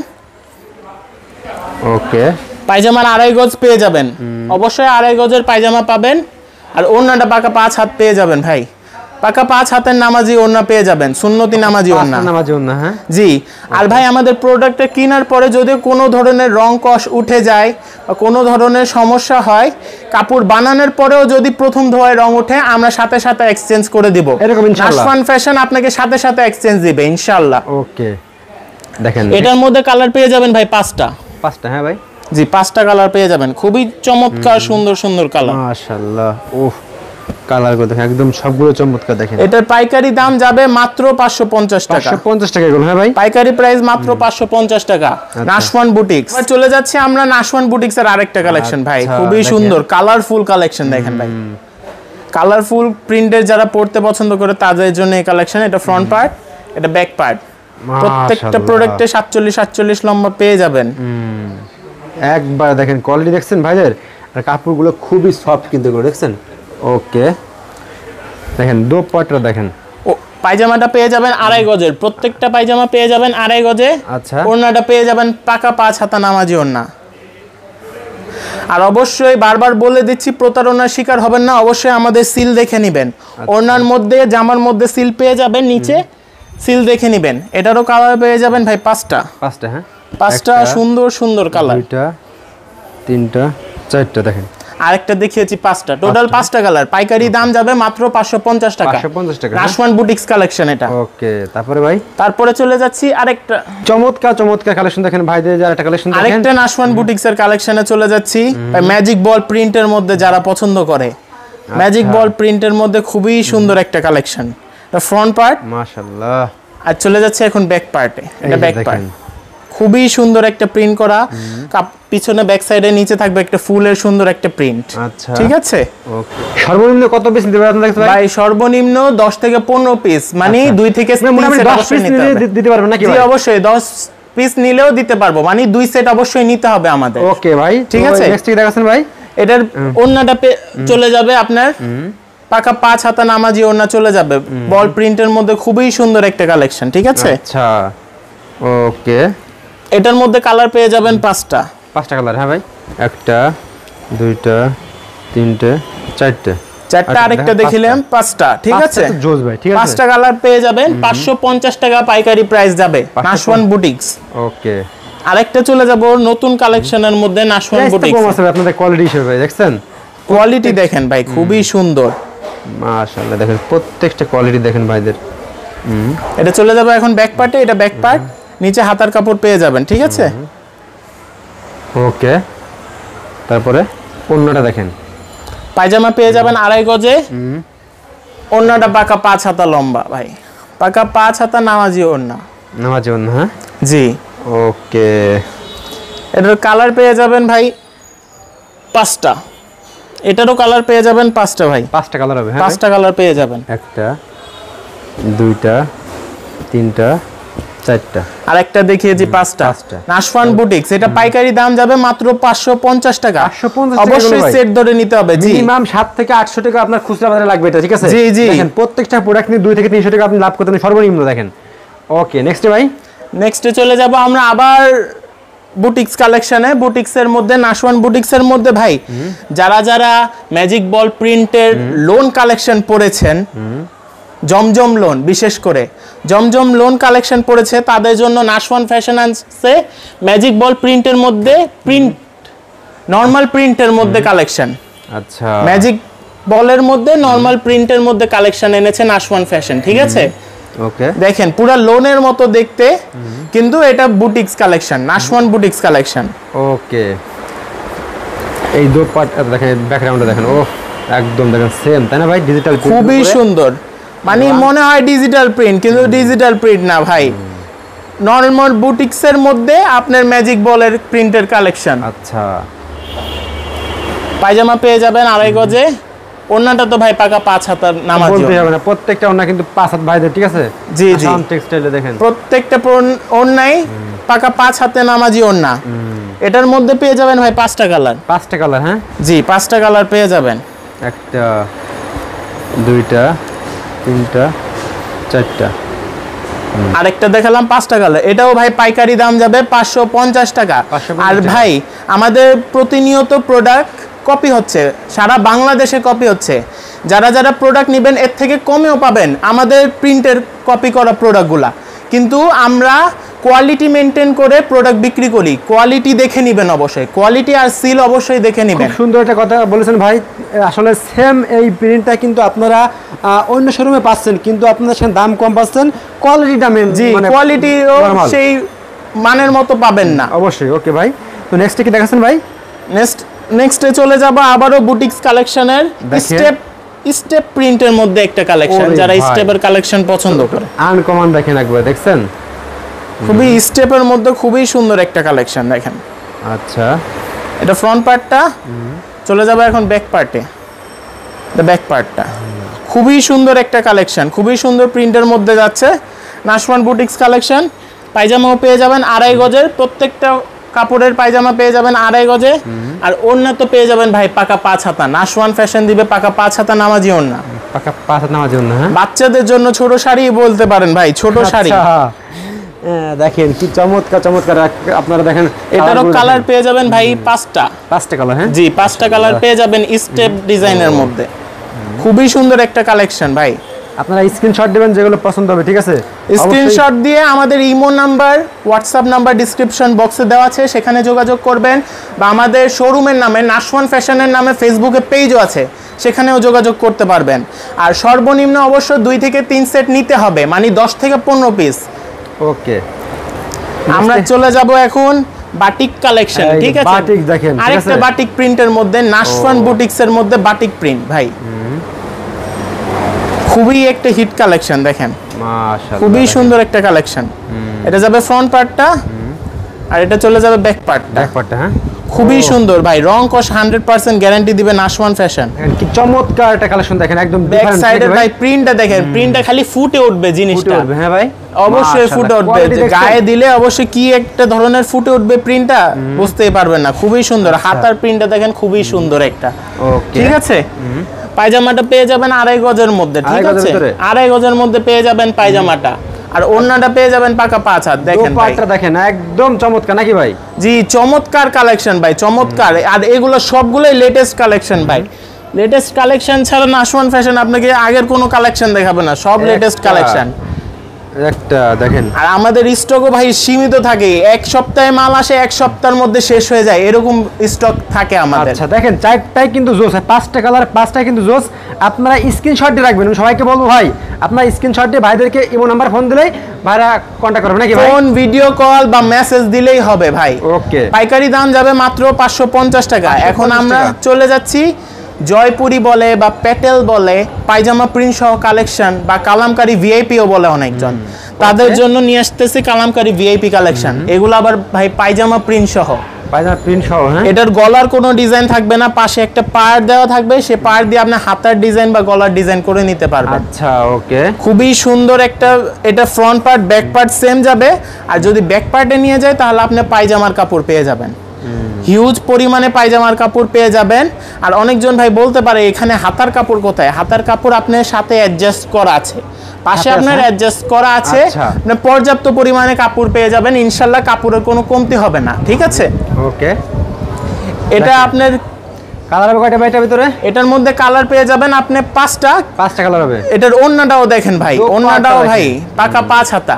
ওকে, পায়জামার 2.5 গজ পেয়ে যাবেন, অবশ্যই 2.5 গজের পায়জামা পাবেন। আর ওড়নাটা পাকা 5 হাত পেয়ে যাবেন ভাই, পাকা 5 হাতের নামাজি ওড়না পেয়ে যাবেন, সুন্নতি নামাজি ওড়না। হ্যাঁ জি। আর ভাই আমাদের প্রোডাক্টটা কেনার পরে যদি কোনো ধরনের রং কষ উঠে যায় বা কোনো ধরনের সমস্যা হয়, কাপড় বানানোর পরেও যদি প্রথম ধোয়ায় রং ওঠে, আমরা সাথে সাথে এক্সচেঞ্জ করে দিব। এরকম ইনশাআল্লাহ নাশওয়ান ফ্যাশন আপনাকে সাথে সাথে এক্সচেঞ্জ দিবে ইনশাআল্লাহ। ওকে, দেখেন এটার মধ্যে কালার পেয়ে যাবেন ভাই 5টা। হ্যাঁ ভাই, জি 5টা কালার পেয়ে যাবেন, খুবই চমৎকার সুন্দর সুন্দর কালার। মাশাআল্লাহ, ওহ কালারগুলো দেখেন একদম সবগুলো চমৎকার। দেখেন এটার পাইকারি দাম যাবে মাত্র 550 টাকা। 550 টাকা এগুলো? হ্যাঁ ভাই, পাইকারি প্রাইস মাত্র 550 টাকা। নাশওয়ান বুটিক্স। চলে যাচ্ছে আমরা নাশওয়ান বুটিক্স এর আরেকটা কালেকশন ভাই, খুবই সুন্দর কালারফুল কালেকশন দেখেন ভাই। কালারফুল প্রিন্টের যারা পড়তে পছন্দ করে তাদের জন্য এই কালেকশন। এটা ফ্রন্ট পার্ট, এটা ব্যাক পার্ট। প্রত্যেকটা প্রোডাক্টে 47 লম্বা পেয়ে যাবেন। একবার দেখেন কোয়ালিটি দেখছেন ভাইদের, আর কাপড়গুলো খুবই সফট কিন্তু, দেখছেন। ওকে, দেখেন দোপাট্টা দেখেন। ও পায়জামাটা পেয়ে যাবেন 2.5 গজের, প্রত্যেকটা পায়জামা পেয়ে যাবেন 2.5 গজে। আচ্ছা, ওড়নাটা পেয়ে যাবেন পাকা 5 হাতা নামাজি ওড়না। আর অবশ্যই বারবার বলে দিচ্ছি, প্রতারণার শিকার হবেন না, অবশ্যই আমাদের সিল দেখে নেবেন। ওড়নার মধ্যে জামার মধ্যে সিল পেয়ে যাবেন, নিচে সিল দেখে নেবেন। এটারও কালার পেয়ে যাবেন ভাই 5টা। হ্যাঁ 5টা সুন্দর সুন্দর কালার, 2টা 3টা 4টা দেখেন। আরেকটা দেখিয়েছি 5টা, টোটাল 5টা কালার, পাইকারি দাম যাবে মাত্র 550 টাকা। 550 টাকা নাশওয়ান বুটিক্স কালেকশন এটা। ওকে, তারপরে ভাই তারপরে চলে যাচ্ছি আরেকটা চমৎকার কালেকশন দেখেন ভাইদের, যারা একটা কালেকশন দেখেন আরেকটা নাশওয়ান বুটিক্স এর কালেকশনে চলে যাচ্ছি। ম্যাজিক বল প্রিন্টের মধ্যে যারা পছন্দ করে, ম্যাজিক বল প্রিন্টের মধ্যে খুবই সুন্দর একটা কালেকশন। এটা ফ্রন্ট পার্ট, মাশাআল্লাহ। আর চলে যাচ্ছে এখন ব্যাক পার্টে। এটা ব্যাক পার্ট, খুবই সুন্দর একটা প্রিন্ট করা, পিছনে ব্যাক সাইডে নিচে থাকবে একটা ফুলের সুন্দর একটা প্রিন্ট। আচ্ছা, ঠিক আছে। ওকে, সর্বনিম্ন কত পিস নিতে পারবেন দেখতে ভাই? সর্বনিম্ন 10 থেকে 15 পিস, মানে 2 থেকে 3 সেট 10 পিস দিতে পারবেন নাকি ভাই? জি অবশ্যই, 10 পিস নিলেও দিতে পারবো, মানে 2 সেট অবশ্যই নিতে হবে আমাদের। ওকে ভাই, ঠিক আছে। নেক্সট কি দেখাচ্ছেন ভাই? এটার ওন্নাটা চলে যাবে আপনার পাকা 5 হাতা নামাজি ওন্না চলে যাবে, বল প্রিন্টের মধ্যে খুবই সুন্দর একটা কালেকশন। ঠিক আছে। আচ্ছা, ওকে, এটার মধ্যে কালার পেয়ে যাবেন 5টা। 5টা কালার, হ্যাঁ ভাই, একটা, দুইটা, তিনটে, চারটে, আরেকটা দেখিলাম 5টা। ঠিক আছে, জোস ভাই, ঠিক আছে। 5টা কালার পেয়ে যাবেন, 550 টাকা পাইকারি প্রাইস যাবে নাশওয়ান বুটিক্স। ওকে, আরেকটা চলে যাব নতুন কালেকশনের মধ্যে নাশওয়ান বুটিক্স। কম আছে আপনাদের কোয়ালিটি হিসেবে ভাই, দেখছেন কোয়ালিটি দেখেন ভাই, খুবই সুন্দর, মাশাআল্লাহ। দেখেন প্রত্যেকটা কোয়ালিটি দেখেন ভাইদের। এটা চলে যাবে এখন ব্যাক পার্টে। এটা ব্যাক পার্ট, নিচে হাতার কাপড় পেয়ে যাবেন। ঠিক আছে। ওকে, তারপরে ওন্নাটা দেখেন, পায়জামা পেয়ে যাবেন 2.5 গজে, ওন্নাটা পাকা 5 হাতা লম্বা ভাই, পাকা 5 হাতা নামাজি ওন্না। নামাজি ওন্না, হ্যাঁ জি। ওকে, এটার কালার পেয়ে যাবেন ভাই 5টা। এটারও কালার পেয়ে যাবেন 5টা ভাই। 5টা কালার হবে, হ্যাঁ 5টা কালার পেয়ে যাবেন। একটা, দুইটা, তিনটা, চারটা, আর একটা দেখিয়েছি 5টা। নাশওয়ান বুটিক্স, এটা পাইকারি দাম যাবে মাত্র 550 টাকা। 550 টাকা, অবশ্যই সেট ধরে নিতে হবে। জি, মিনিমাম 7 থেকে 800 টাকা আপনার খুচরা বাজারে লাগবে এটা। ঠিক আছে। জি জি, দেখেন প্রত্যেকটা প্রোডাক্ট নিয়ে 2 থেকে 300 টাকা আপনি লাভ করতে পারেন সর্বনিম্ন। দেখেন। ওকে, নেক্সট ভাই, নেক্সটে চলে যাব আমরা আবার বুটিক্স কালেকশনে। বুটিক্সের মধ্যে নাশওয়ান বুটিক্সের মধ্যে ভাই যারা যারা ম্যাজিক বল প্রিন্টের লোন কালেকশন পড়েছেন, জমজম লোন, বিশেষ করে জমজম লোন কালেকশন পড়েছে, তাদের জন্য নাশওয়ান ফ্যাশন আনছে ম্যাজিক বল প্রিন্টের মধ্যে নরমাল প্রিন্টের মধ্যে কালেকশন। আচ্ছা, ম্যাজিক বলের মধ্যে নরমাল প্রিন্টের মধ্যে কালেকশন এনেছে নাশওয়ান ফ্যাশন। ঠিক আছে। ওকে, দেখেন পুরা লোনের মতো দেখতে, কিন্তু এটা boutiques collection, Nashwan boutiques collection. ওকে, এই দো পার্ট দেখেন, ব্যাকগ্রাউন্ডে দেখেন, ও একদম দেখেন সেম, তাই না ভাই? ডিজিটাল, খুবই সুন্দর, মানে মনে হয় ডিজিটাল প্রিন্ট, কিন্তু ডিজিটাল প্রিন্ট না ভাই, নরমাল বুটিক্সের মধ্যে আপনার ম্যাজিক বলের প্রিন্টের কালেকশন। আচ্ছা, পায়জামা পেয়ে যাবেন 2.5 গজে, ওন্নাটা তো ভাই পাকা 5 হাতার নামাজি। বলতে হবে না, প্রত্যেকটা ওন্না কিন্তু 5 হাত ভাইদের। ঠিক আছে। জি জি, আসাম টেক্সটাইলে দেখেন প্রত্যেকটা ওন্নাই পাকা 5 হাতে নামাজি ওন্না। এটার মধ্যে পেয়ে যাবেন ভাই 5টা কালার। 5টা কালার, হ্যাঁ জি, 5টা কালার পেয়ে যাবেন। একটা, দুইটা, তিনটা, চারটা, আরেকটা দেখালাম 5টা কালার। এটাও ভাই পাইকারি দাম যাবে 550 টাকা। আর ভাই আমাদের প্রতিনিয়ত প্রোডাক্ট কপি হচ্ছে, সারা বাংলাদেশে কপি হচ্ছে। যারা যারা প্রোডাক্ট নেবেন এর থেকে কমেও পাবেন আমাদের প্রিন্টের কপি করা প্রোডাক্টগুলা, কিন্তু আমরা কোয়ালিটি মেনটেন করে প্রোডাক্ট বিক্রি করি। কোয়ালিটি দেখে নেবেন অবশ্যই, কোয়ালিটি আর সিল অবশ্যই দেখে নেবেন। খুব সুন্দর একটা কথা বলেছেন ভাই। আসলে সেম এই প্রিন্টটা কিন্তু আপনারা অন্য শোরুমে পাচ্ছেন, কিন্তু আপনাদের সেখানে দাম কম পাচ্ছেন, কোয়ালিটি দামে। জি, কোয়ালিটিও সেই মানের মতো পাবেন না অবশ্যই। ওকে ভাই, তো নেক্সট কি দেখাচ্ছেন ভাই? নেক্সটে চলে যাব আবারও বুটিক্স কালেকশনের স্টেপ প্রিন্টের মধ্যে একটা কালেকশন। যারা স্টেপের কালেকশন পছন্দ করে, আনকমন দেখেন একবার, দেখছেন খুবই স্টেপের মধ্যে খুবই সুন্দর একটা কালেকশন। দেখেন, আচ্ছা, এটা ফ্রন্ট পার্টটা। চলে যাবে এখন ব্যাক পার্টে। ব্যাক পার্টটা খুবই সুন্দর একটা কালেকশন, খুবই সুন্দর প্রিন্টের মধ্যে যাচ্ছে নাশওয়ান বুটিক্স কালেকশন। পায়জামাও পেয়ে যাবেন 2.5 গজের, প্রত্যেকটা কাপড়ের পায়জামা পেয়ে যাবেন 2.5 গজে। আর ওড়না তো পেয়ে যাবেন ভাই পাকা 5 হাতা। নাশওয়ান ফ্যাশন দিবে পাকা 5 হাতা নামাজি ওড়না, পাকা 5 হাত নামাজি ওড়না। হ্যাঁ, বাচ্চাদের জন্য ছোট শাড়ি বলতে পারেন ভাই, ছোট শাড়ি। দেখেন কি চমৎকার চমৎকার, আপনারা দেখেন। এটারও কালার পেয়ে যাবেন ভাই 5টা কালার। হ্যাঁ, জি, 5টা কালার পেয়ে যাবেন স্টেপ ডিজাইনের মধ্যে। খুবই সুন্দর একটা কালেকশন ভাই। আপনারা স্ক্রিনশট দিবেন যেগুলো পছন্দ হবে, ঠিক আছে? স্ক্রিনশট দিয়ে আমাদের imo number, WhatsApp number description বক্সে দেওয়া আছে, সেখানে যোগাযোগ করবেন, বা আমাদের শোরুমের নামে নাশওয়ান ফ্যাশনের নামে ফেসবুকে পেজও আছে, সেখানেও যোগাযোগ করতে পারবেন। আর সর্বনিম্ন অবশ্য 2 থেকে 3 সেট নিতে হবে, মানে 10 থেকে 15 পিস। ওকে, আমরা চলে যাব এখন বাটিক কালেকশন, ঠিক আছে? বাটিক দেখেন, আরেকটা বাটিক প্রিন্টের মধ্যে নাশওয়ান বুটিক্সের মধ্যে বাটিক প্রিন্ট ভাই, খুবই একটা হিট কালেকশন দেখেন, মাশাআল্লাহ খুবই সুন্দর একটা কালেকশন। এটা যাবে ফ্রন্ট পার্টটা, আর এটা চলে যাবে ব্যাক পার্টটা। ব্যাক পার্টটা, হ্যাঁ, খুবই সুন্দর ভাই, রং কস 100% গ্যারান্টি দিবে নাশওয়ান ফ্যাশন। কি চমৎকার একটা কালেকশন দেখেন, একদম ব্যাক সাইডের ভাই প্রিন্টটা দেখেন, প্রিন্টটা খালি ফুটে উঠবে জিনিসটা। হ্যাঁ ভাই, অবশ্যই ফুটে উঠবে, গায়ে দিলে অবশ্যই কি একটা ধরনের ফুটে উঠবে প্রিন্টটা, বুঝতেই পারবেন না। খুবই সুন্দর হাতার প্রিন্টটা দেখেন, খুবই সুন্দর একটা। ওকে, ঠিক আছে, পায়জামাটা পেয়ে যাবেন 2.5 গজের মধ্যে, ঠিক আছে? 2.5 গজের মধ্যে পেয়ে যাবেন পায়জামাটা, আর ওড়নাটা পেয়ে যাবেন পাকা 5 হাত। দেখেন ভাই, দোপাট্টা দেখেন, একদম চমৎকার নাকি ভাই? জি, চমৎকার কালেকশন ভাই, চমৎকার। আর এগুলো সবগুলোই লেটেস্ট কালেকশন ভাই। লেটেস্ট কালেকশন ছাড়া নাশওয়ান ফ্যাশন আপনাকে আগের কোনো কালেকশন দেখাবে না, সব লেটেস্ট কালেকশন। একটা দেখেন, আর আমাদের স্টকও ভাই সীমিত থাকে, এক সপ্তাহে মাল আসে, এক সপ্তাহের মধ্যে শেষ হয়ে যায়, এরকম স্টক থাকে আমাদের। আচ্ছা দেখেন, চারটায় কিন্তু জোস, 5টা কালার, 5টায় কিন্তু জোস। আপনারা স্ক্রিনশট দিয়ে রাখবেন, আমি সবাইকে বলবো ভাই, আপনারা স্ক্রিনশট দিয়ে ভাইদেরকে ইমো নাম্বার ফোন দিলেই ভাইরা কন্টাক্ট করবেন নাকি ভাই? ফোন, ভিডিও কল বা মেসেজ দিলেই হবে ভাই। ওকে, পাইকারি দাম যাবে মাত্র 550 টাকা। এখন আমরা চলে যাচ্ছি জয়পুরি বলে বা প্যাটেল বলে পায়জামা প্রিন্ট সহ কালেকশন, বা কালামকারী ভিআইপিও বলে অনেকজন, তাদের জন্য নিয়ে আসতেছি কালামকারী ভিআইপি কালেকশন। এগুলো আবার ভাই পায়জামা প্রিন্ট সহ, পায়জামা প্রিন্ট সহ, হ্যাঁ। এটার গলার কোনো ডিজাইন থাকবে না, পাশে একটা পাড় দেওয়া থাকবে, সে পাড় দিয়ে আপনি হাতার ডিজাইন বা গলার ডিজাইন করে নিতে পারবেন। আচ্ছা, ওকে, খুবই সুন্দর একটা। এটা front part back part same যাবে, আর যদি ব্যাক পার্টে নিয়ে যায় তাহলে আপনি পায়জামার কাপড় পেয়ে যাবেন, হিউজ পরিমাণে পায়জামার কাপড় পেয়ে যাবেন। আর অনেকজন ভাই বলতে পারে এখানে হাতার কাপড় কোথায়? হাতার কাপড় আপনার সাথে অ্যাডজাস্ট করা আছে, পাশে আপনার অ্যাডজাস্ট করা আছে, আপনি পর্যাপ্ত পরিমাণে কাপড় পেয়ে যাবেন, ইনশাল্লাহ কাপড়ের কোনো কমতি হবে না, ঠিক আছে? ওকে, এটা আপনার কালার হবে কয়টা ভাই এটার ভিতরে? এটার মধ্যে কালার পেয়ে যাবেন আপনি 5টা কালার হবে। এটার ওড়নাটাও দেখেন ভাই, ওড়নাটাও ভাই পাকা 5 হাতা।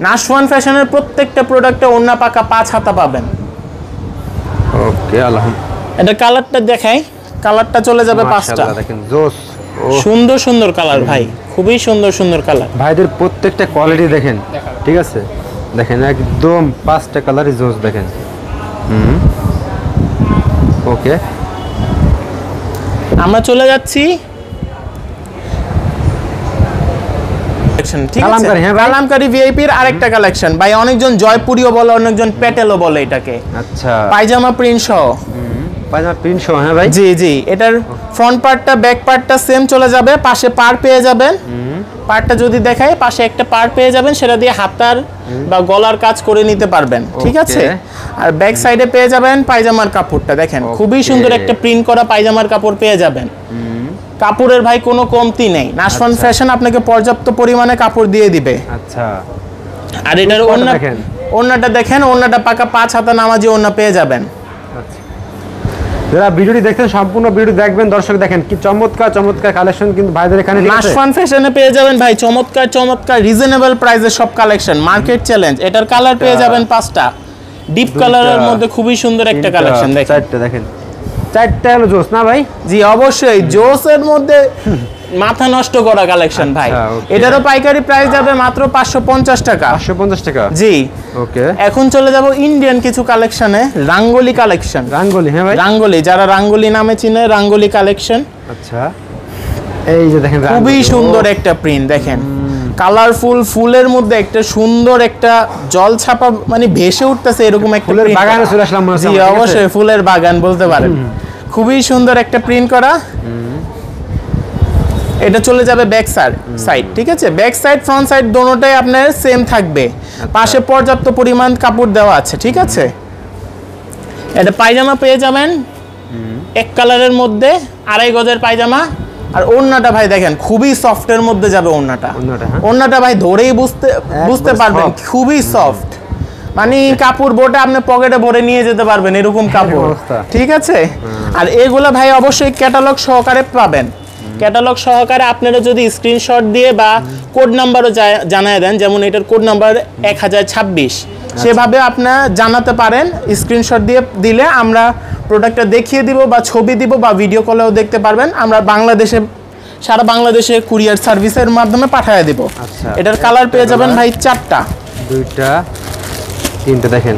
নাশওয়ান ফ্যাশনের প্রত্যেকটা প্রোডাক্টে ওড়না পাকা 5 হাতা পাবেন। ওকে, আলহামদুলিল্লাহ। এটা কালারটা দেখাই, কালারটা চলে যাবে 5টা। দেখেন জোস, সুন্দর সুন্দর কালার ভাই, খুবই সুন্দর সুন্দর কালার। ভাইদের প্রত্যেকটা কোয়ালিটি দেখেন, ঠিক আছে? দেখেন একদম 5টা কালারই জোস দেখেন। ওকে, আমরা চলে যাচ্ছি ঠিক আছে, কালামকারী ভিআইপির আরেকটা কালেকশন ভাই। অনেকজন জয়পুরিও বলে, অনেকজন প্যাটেলও বলে এটাকে। আচ্ছা, পায়জামা প্রিন্ট সহ, পায়জামা প্রিন্ট সহ, হ্যাঁ ভাই। জি জি, এটার ফ্রন্ট পার্টটা ব্যাক পার্টটা সেম চলে যাবে, পাশে পার পেয়ে যাবেন। পার্টটা যদি দেখাই, পাশে একটা পার পেয়ে যাবেন, সেটা দিয়ে হাতার বা গলার কাজ করে নিতে পারবেন, ঠিক আছে? আর ব্যাক সাইডে পেয়ে যাবেন পায়জামার কাপড়টা দেখেন, খুবই সুন্দর একটা প্রিন্ট করা পায়জামার কাপড় পেয়ে যাবেন। কাপড়ের ভাই কোনো কমতি নেই, নাশওয়ান ফ্যাশন আপনাকে পর্যাপ্ত পরিমাণে কাপড় দিয়ে দিবে। আচ্ছা, আর এটার ওড়নাটা দেখেন, ওড়নাটা পাকা 5 হাতা নামাজি ওড়না পেয়ে যাবেন। যারা ভিডিওটি দেখছেন সম্পূর্ণ ভিডিও দেখবেন দর্শক, দেখেন কি চমৎকার চমৎকার কালেকশন কিন্তু ভাইদের এখানে নাশওয়ান ফ্যাশনে পেয়ে যাবেন ভাই, চমৎকার চমৎকার রিজনেবল প্রাইসে সব কালেকশন, মার্কেট চ্যালেঞ্জ। এটার কালার পেয়ে যাবেন 5টা, ডিপ কালারের মধ্যে খুবই সুন্দর একটা কালেকশন দেখেন। 4টা দেখেন, 4টা হলো জোস না ভাই? জি অবশ্যই, জোসের মধ্যে মাথা নষ্ট করা কালেকশন ভাই। এটারও পাইকারি প্রাইস যাবে মাত্র 550 টাকা। 550 টাকা, জি। ওকে, এখন চলে যাব ইন্ডিয়ান কিছু কালেকশনে, রাঙ্গোলি কালেকশন। রাঙ্গোলি, হ্যাঁ ভাই, রাঙ্গোলি, যারা রাঙ্গোলি নামে চিনে, রাঙ্গোলি কালেকশন। আচ্ছা, এই যে দেখেন খুবই সুন্দর একটা প্রিন্ট দেখেন, কালারফুল ফুলের মধ্যে একটা সুন্দর একটা জল ছাপা, মানে ভেসে উঠতেছে এরকম একটা ফুলের বাগানে চলে আসলাম। জি অবশ্যই, ফুলের বাগান বলতে পারেন। খুবই সুন্দর একটা প্রিন্ট করা। এটা চলে যাবে ব্যাক সাইড, ঠিক আছে? ব্যাক সাইড ফ্রন্ট সাইড দোনোটাই আপনার সেম থাকবে, পাশে পর্যাপ্ত পরিমাণ কাপড় দেওয়া আছে, ঠিক আছে? এটা পায়জামা পেয়ে যাবেন এক কালারের মধ্যে, 2.5 গজের পায়জামা। আর ওড়নাটা ভাই দেখেন, খুবই সফটের মধ্যে যাবে ওড়নাটা ভাই, ধরেই বুঝতে পারবেন, খুবই সফট, মানে কাপড় বোটা আপনি পকেটে ভরে নিয়ে যেতে পারবেন এরকম কাপড়, ঠিক আছে? আর এগুলা ভাই অবশ্যই ক্যাটালগ সহকারে পাবেন, ক্যাটালগ সহকারে আপনারা যদি স্ক্রিনশট দিয়ে বা কোড নাম্বারও জানায় দেন, যেমন এটার কোড নাম্বার 1026, সেভাবে আপনারা জানাতে পারেন। স্ক্রিনশট দিয়ে দিলে আমরা প্রোডাক্টটা দেখিয়ে দিব বা ছবি দিব বা ভিডিও কলেও দেখতে পারবেন। আমরা সারা বাংলাদেশে কুরিয়ার সার্ভিসের মাধ্যমে পাঠিয়ে দেব। আচ্ছা, এটার কালার পেয়ে যাবেন ভাই 4টা, 2টা, 3টা, দেখেন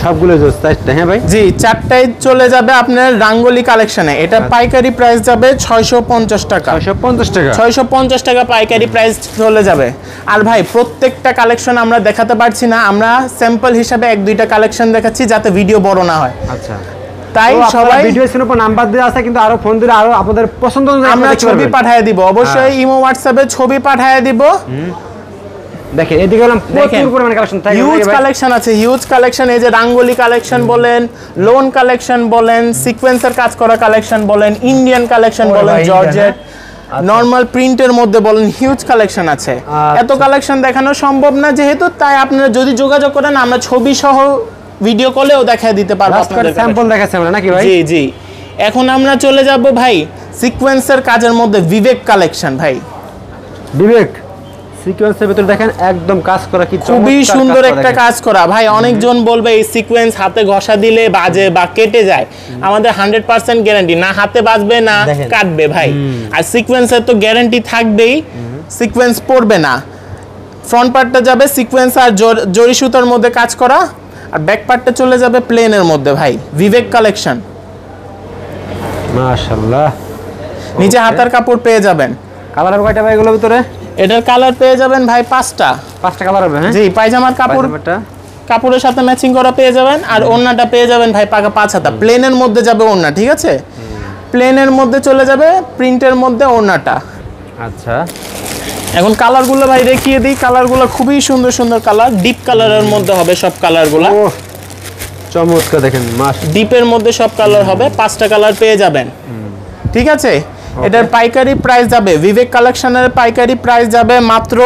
সবগুলো জোস। 4টা, হ্যাঁ ভাই? জি, 4টায় চলে যাবে আপনার রাঙ্গোলি কালেকশনে। এটা পাইকারি প্রাইস যাবে 650 টাকা। 650 টাকা, 650 টাকা পাইকারি প্রাইস চলে যাবে। আর ভাই প্রত্যেকটা কালেকশন আমরা দেখাতে পারছি না, আমরা স্যাম্পল হিসাবে 1-2টা কালেকশন দেখাচ্ছি যাতে ভিডিও বড় না হয়। আচ্ছা, তাই সবাই ভিডিও স্ক্রিনের উপর নাম্বার দেওয়া আছে, কিন্তু আরো ফোন দিলে আরো আপনাদের পছন্দ অনুযায়ী আমরা ছবি পাঠিয়ে দিব। অবশ্যই ইমো হোয়াটসঅ্যাপে ছবি পাঠিয়ে দিব। দেখেন এদিকে গেলাম, প্রচুর পরিমাণে কালেকশন থাকে, হিউজ কালেকশন আছে, হিউজ কালেকশন। এই যে রাঙ্গোলি কালেকশন বলেন, লোন কালেকশন বলেন, সিকোয়েন্সের কাজ করা কালেকশন বলেন, ইন্ডিয়ান কালেকশন বলেন, জর্জেট, নরমাল প্রিন্টের মধ্যে বলেন, হিউজ কালেকশন আছে। এত কালেকশন দেখানো সম্ভব না যেহেতু, তাই আপনারা যদি যোগাযোগ করেন আমরা ছবি সহ ভিডিও কলেও দেখায় দিতে পারবো আপনাদের। স্যাম্পল দেখাচ্ছি আমরা নাকি ভাই? জি জি। এখন আমরা চলে যাব ভাই সিকোয়েন্সের কাজের মধ্যে বিবেক কালেকশন। ভাই বিবেক সিকোয়েন্সের ভিতরে দেখেন একদম কাজ করা, কি খুবই সুন্দর একটা কাজ করা ভাই। অনেকজন বলবে এই সিকোয়েন্স হাতে ঘষা দিলে বাজে বা কেটে যায়, আমাদের 100% গ্যারান্টি, না হাতে বাজবে না কাটবে ভাই। আর সিকোয়েন্সের তো গ্যারান্টি থাকবেই, সিকোয়েন্স পড়বে না। ফ্রন্ট পার্টটা যাবে সিকোয়েন্স আর জরি সুতার মধ্যে কাজ করা, আর ব্যাক পার্টটা চলে যাবে প্লেনের মধ্যে ভাই। বিবেক কালেকশন, মাশাআল্লাহ। নিচে হাতার কাপড় পেয়ে যাবেন। কালার হবে কয়টা ভাই এগুলোর ভিতরে? এটার কালার পেয়ে যাবেন ভাই 5টা। 5টা কালার হবে, হ্যাঁ? জি, পায়জামার কাপড়ের সাথে ম্যাচিং করা পেয়ে যাবেন। আর ওড়নাটা পেয়ে যাবেন ভাই পাকা 5 হাতা, প্লেনের মধ্যে যাবে ওড়না, ঠিক আছে? প্লেনের মধ্যে চলে যাবে প্রিন্টের মধ্যে ওড়নাটা। আচ্ছা, এখন কালারগুলো ভাই দেখিয়ে দিই। কালারগুলো খুবই সুন্দর সুন্দর কালার, ডিপ কালারের মধ্যে হবে সব কালারগুলো। ও চমৎকার, দেখেন ডিপের মধ্যে সব কালার হবে, 5টা কালার পেয়ে যাবেন, ঠিক আছে? এটার পাইকারি প্রাইস যাবে, বিবেক কালেকশনের পাইকারি প্রাইস যাবে মাত্র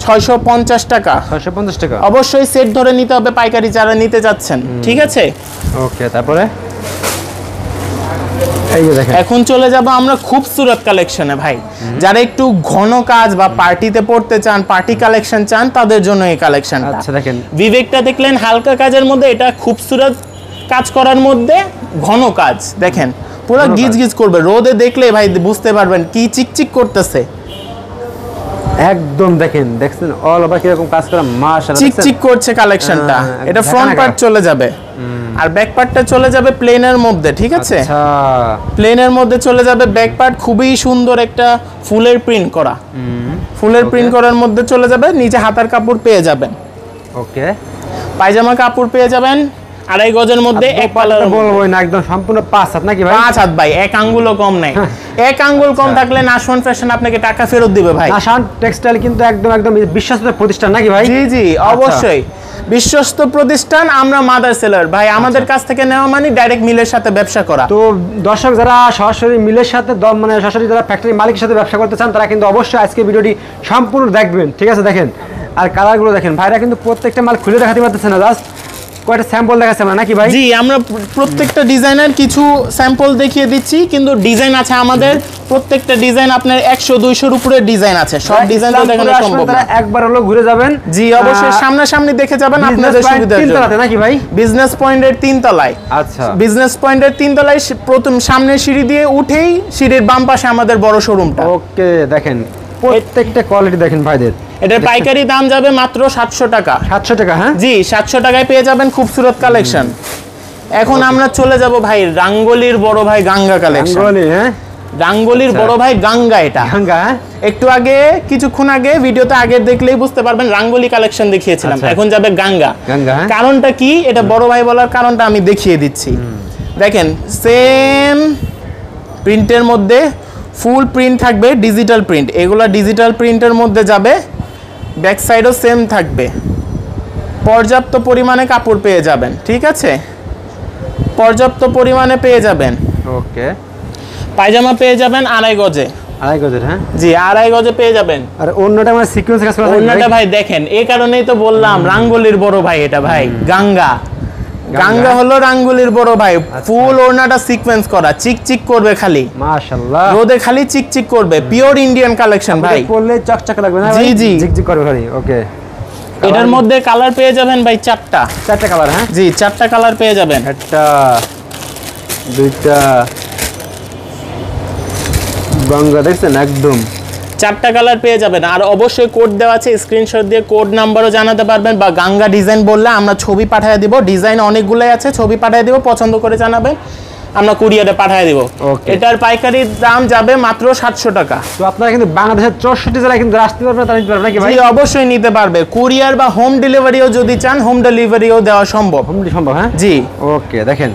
650 টাকা। 650 টাকা। অবশ্যই সেট ধরে নিতে হবে পাইকারি যারা নিতে যাচ্ছেন, ঠিক আছে? ওকে, তারপরে এই যে দেখেন, এখন চলে যাব আমরা খুবসুরত কালেকশনে ভাই। যারা একটু ঘন কাজ বা পার্টিতে পড়তে চান, পার্টি কালেকশন চান, তাদের জন্য এই কালেকশনটা। আচ্ছা, দেখেন বিবেকটা দেখলেন হালকা কাজের মধ্যে, এটা খুবসুরত কাজ করার মধ্যে ঘন কাজ। দেখেন পুরো গিজ গিজ করবে, রোদে দেখলে ভাই বুঝতে পারবেন কি চিকচিক করতেছে। একদম দেখছেন অল ওভার কিরকম কাজ করা, মাশাআল্লাহ চিকচিক করছে কালেকশনটা। এটা ফ্রন্ট পার্ট চলে যাবে, আর ব্যাক পার্টটা চলে যাবে প্লেনের মধ্যে, ঠিক আছে? আচ্ছা, প্লেনের মধ্যে চলে যাবে ব্যাক পার্ট, খুবই সুন্দর একটা ফুলের প্রিন্ট করা, ফুলের প্রিন্ট করার মধ্যে চলে যাবে। নিচে হাতার কাপড় পেয়ে যাবেন, ওকে। পায়জামা কাপড় পেয়ে যাবেন 2.5 গজের মধ্যে, এক কালার বলবো না, একদম সম্পূর্ণ 5 হাত নাকি ভাই? 5 হাত ভাই, 1 আঙ্গুলও কম নাই। 1 আঙ্গুল কম থাকলে নাশওয়ান ফ্যাশন আপনাকে টাকা ফেরত দিবে ভাই। নাশওয়ান টেক্সটাইল কিন্তু একদম বিশ্বস্ত প্রতিষ্ঠান নাকি ভাই? জি জি, অবশ্যই বিশ্বস্ত প্রতিষ্ঠান। আমরা মাদার সেলার ভাই, আমাদের কাছ থেকে নেওয়া মানে ডাইরেক্ট মিলের সাথে ব্যবসা করা। তো দর্শক যারা সরাসরি মিলের সাথে মানে সরাসরি যারা ফ্যাক্টরি মালিকের সাথে ব্যবসা করতে চান, তারা কিন্তু অবশ্যই আজকে ভিডিওটি সম্পূর্ণ দেখবেন, ঠিক আছে? দেখেন আর কালারগুলো দেখেন, ভাইরা কিন্তু প্রত্যেকটা মাল খুলে দেখাতে পারতেছে না, জাস্ট কয়টা স্যাম্পল দেখাচ্ছে আমরা নাকি ভাই? জি, আমরা প্রত্যেকটা ডিজাইনের কিছু স্যাম্পল দেখিয়ে দিচ্ছি, কিন্তু ডিজাইন আছে আমাদের প্রত্যেকটা ডিজাইন আপনার 100-200 উপরে ডিজাইন আছে, সব ডিজাইন তো দেখানো সম্ভব না। একবার হলো ঘুরে যাবেন। জি, অবশ্যই সামনাসামনি দেখে যাবেন আপনাদের সুবিধার জন্য। 3 তলাতে নাকি ভাই? বিজনেস পয়েন্টের 3 তলায়। আচ্ছা, বিজনেস পয়েন্টের 3 তলায় প্রথম সামনের সিঁড়ি দিয়ে উঠেই সিঁড়ির বাম পাশে আমাদের বড় শোরুমটা। ওকে, দেখেন প্রত্যেকটা কোয়ালিটি দেখেন ভাইদের। এটার পাইকারি দাম যাবে মাত্র 700 টাকা। 700 টাকা, হ্যাঁ? জি, 700 টাকায় পেয়ে যাবেন খুবসুরত কালেকশন। এখন আমরা চলে যাব ভাই রাঙ্গোলির বড় ভাই গাঙ্গা কালেকশন। রাঙ্গোলি, হ্যাঁ? রাঙ্গোলির বড় ভাই গাঙ্গা। এটা গাঙ্গা, হ্যাঁ? একটু আগে কিছুক্ষণ আগে ভিডিওতে আগে দেখলেই বুঝতে পারবেন রাঙ্গোলি কালেকশন দেখিয়েছিলাম, এখন যাবে গাঙ্গা। কারণটা কি, এটা বড় ভাই বলার কারণটা আমি দেখিয়ে দিচ্ছি। দেখেন সেম প্রিন্টের মধ্যে ফুল প্রিন্ট থাকবে, ডিজিটাল প্রিন্ট, এগুলা ডিজিটাল প্রিন্টের মধ্যে যাবে। ব্যাক সাইডও সেম থাকবে, পর্যাপ্ত পরিমাণে কাপড় পেয়ে যাবেন, ঠিক আছে? পর্যাপ্ত পরিমাণে পেয়ে যাবেন। ওকে, পায়জামা পেয়ে যাবেন 2.5 গজে। 2.5 গজের, হ্যাঁ? জি, 2.5 গজে পেয়ে যাবেন। আর অন্যটা মানে সিকোয়েন্স কাজ করা, অন্যটা ভাই দেখেন, এই কারণেই তো বললাম রাঙ্গোলির বড় ভাই। এটা ভাই গাঙ্গা, গাঙ্গা হলো রাঙ্গুলির বড় ভাই, ফুল ওড়নাটা সিকোয়েন্স করা, চিকচিক করবে খালি, মাশাআল্লাহ রোদে খালি চিকচিক করবে, পিওর ইন্ডিয়ান কালেকশন ভাই, পরলে চকচক লাগবে না জি জি ঝিকঝিক করবে খালি। ওকে, এটার মধ্যে কালার পেয়ে যাবেন ভাই চারটা কালার। হ্যাঁ জি, চারটা কালার পেয়ে যাবেন, একটা, দুইটা, গঙ্গা দেখছেন একদম চারটা কালার পেয়ে যাবেন। আর অবশ্যই কোড দেওয়া আছে, স্ক্রিনশট দিয়ে কোড নাম্বারও জানাতে পারবেন, বা গাঙ্গা ডিজাইন বললে আমরা ছবি পাঠিয়ে দিব, ডিজাইন অনেকগুলোই আছে, ছবি পাঠিয়ে দিব, পছন্দ করে জানাবেন, আমরা কুরিয়ারে পাঠিয়ে দিব। এটার পাইকারি দাম যাবে মাত্র 700 টাকা। তো আপনারা কিন্তু বাংলাদেশের 64 জেলায় কিন্তু আসতে পারবেন, তারা নিতে পারবেন নাকি ভাই? জি অবশ্যই নিতে পারবে, কুরিয়ার বা হোম ডেলিভারিও যদি চান হোম ডেলিভারিও দেওয়া সম্ভব। সম্ভব, হ্যাঁ জি। ওকে, দেখেন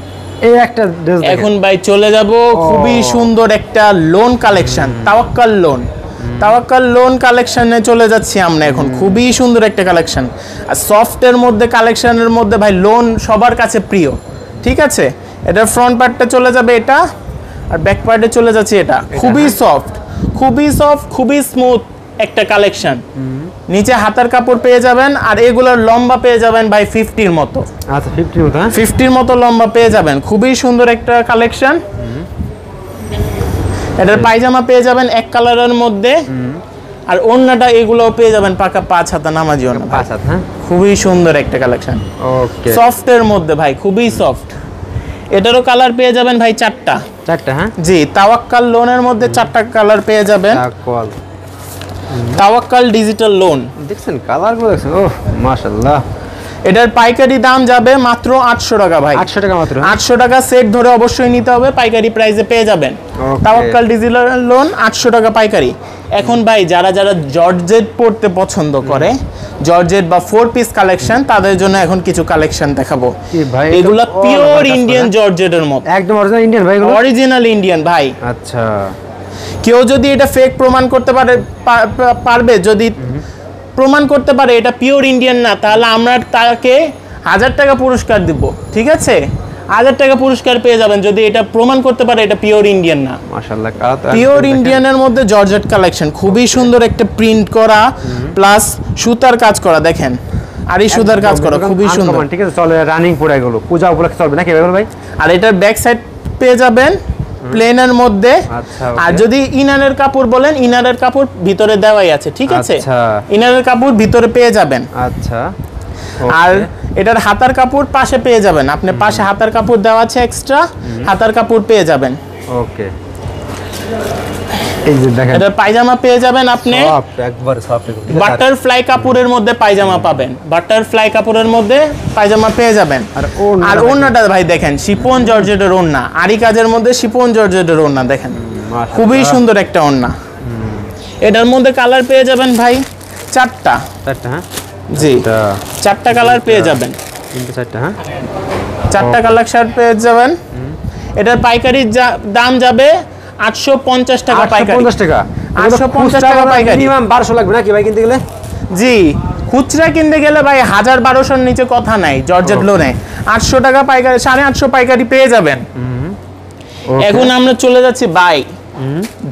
এই একটা ড্রেস এখন ভাই চলে যাব খুবই সুন্দর একটা লোন কালেকশন, তাওয়াক্কাল লোন। তাওয়াক্কাল লোন কালেকশনে চলে যাচ্ছি আমরা এখন, খুবই সুন্দর একটা কালেকশন। আর সফটের মধ্যে কালেকশনের মধ্যে ভাই লোন সবার কাছে প্রিয়, ঠিক আছে। এটার ফ্রন্ট পার্টটা চলে যাবে এটা, আর ব্যাক পার্টে চলে যাচ্ছে এটা, খুবই সফট, খুবই সফট, খুবই স্মুথ একটা কালেকশন। নিচে হাতার কাপড় পেয়ে যাবেন, আর এগুলোর লম্বা পেয়ে যাবেন ভাই 50-র মতো। আচ্ছা 50 মতো, হ্যাঁ 50-র মতো লম্বা পেয়ে যাবেন, খুবই সুন্দর একটা কালেকশন। এটার পায়জামা পেয়ে যাবেন এক কালারের মধ্যে, আর ওড়নাটা এগুলোও পেয়ে যাবেন পাকা 5 হাতা নামাজি ওড়না, 5 হাত, হ্যাঁ খুবই সুন্দর একটা কালেকশন। ওকে, সফটের মধ্যে ভাই, খুবই সফট। এটারও কালার পেয়ে যাবেন ভাই চারটা। হ্যাঁ জি, তাওয়াক্কাল লোনের মধ্যে চারটা কালার পেয়ে যাবেন। তাওয়াক্কাল ডিজিটাল লোন, দেখছেন কালারগুলো দেখছেন, ওহ মাশাআল্লাহ। এটার পাইকারি দাম যাবে মাত্র 800 টাকা ভাই, 800 টাকা মাত্র। 800 টাকা সেট ধরে অবশ্যই নিতে হবে, পাইকারি প্রাইসে পেয়ে যাবেন। তাওয়াক্কাল ডিজিটাল লোন 800 টাকা পাইকারি। এখন ভাই যারা যারা জর্জেট পড়তে পছন্দ করে, জর্জেট বা 4 পিস কালেকশন, তাদের জন্য এখন কিছু কালেকশন দেখাবো। এগুলা পিওর ইন্ডিয়ান জর্জেটের মতো, একদম অরিজিনাল ইন্ডিয়ান ভাই, অরিজিনাল ইন্ডিয়ান ভাই। আচ্ছা, কেউ যদি এটা ফেক প্রমাণ করতে পারবে, যদি প্রমাণ করতে পারে এটা পিওর ইন্ডিয়ান না, তাহলে আমরা তাকে 1000 টাকা পুরস্কার দিব, ঠিক আছে। 1000 টাকা পুরস্কার পেয়ে যাবেন যদি এটা প্রমাণ করতে পারে এটা পিওর ইন্ডিয়ান না। মাশাআল্লাহ, পিওর ইন্ডিয়ানের মধ্যে জর্জেট কালেকশন, খুবই সুন্দর একটা প্রিন্ট করা, প্লাস সুতার কাজ করা, দেখেন আর এই সুতার কাজ করা, খুবই সুন্দর, ঠিক আছে। চলে রানিং পরে এগুলো পূজা উপলক্ষে চলবে নাকি ভাই? আর এটার ব্যাক সাইড পেয়ে যাবেন প্লেনের মধ্যে। আর যদি ইনারের কাপড় বলেন, ইনারের কাপড় ভিতরে দেওয়াই আছে, ঠিক আছে। ইনারের কাপড় ভিতরে পেয়ে যাবেন। আচ্ছা, আর এটার হাতার কাপড় পাশে পেয়ে যাবেন, আপনি পাশে হাতার কাপড় দেওয়া আছে, এক্সট্রা হাতার কাপড় পেয়ে যাবেন। ওকে, এই যে দেখেন এটার পায়জামা পেয়ে যাবেন আপনি, একবার সফট বাটারফ্লাই কাপড়ের মধ্যে পায়জামা পাবেন, বাটারফ্লাই কাপড়ের মধ্যে পায়জামা পেয়ে যাবেন। আর ওড়নাটা ভাই দেখেন, শিফন জর্জেটের ওড়না, আরি কাজের মধ্যে শিফন জর্জেটের ওড়না, দেখেন খুবই সুন্দর একটা ওড়না। এটার মধ্যে কালার পেয়ে যাবেন ভাই চারটা। হ্যাঁ জি, চারটা কালার পেয়ে যাবেন, হ্যাঁ চারটা কালার শার্ট পেয়ে যাবেন। এটার পাইকারি দাম যাবে 850 টাকা পাইকারি। 850 টাকা, 850 টাকা পাইকারি, মিনিমাম 1200 লাগবে নাকি ভাই কিনতে গেলে? জি, খুচরা কিনতে গেলে ভাই 1000-1200-র নিচে কথা নাই। জর্জেট লোনে 800 টাকা পাইকারি, 850 পাইকারি পেয়ে যাবেন। এখন আমরা চলে যাচ্ছি ভাই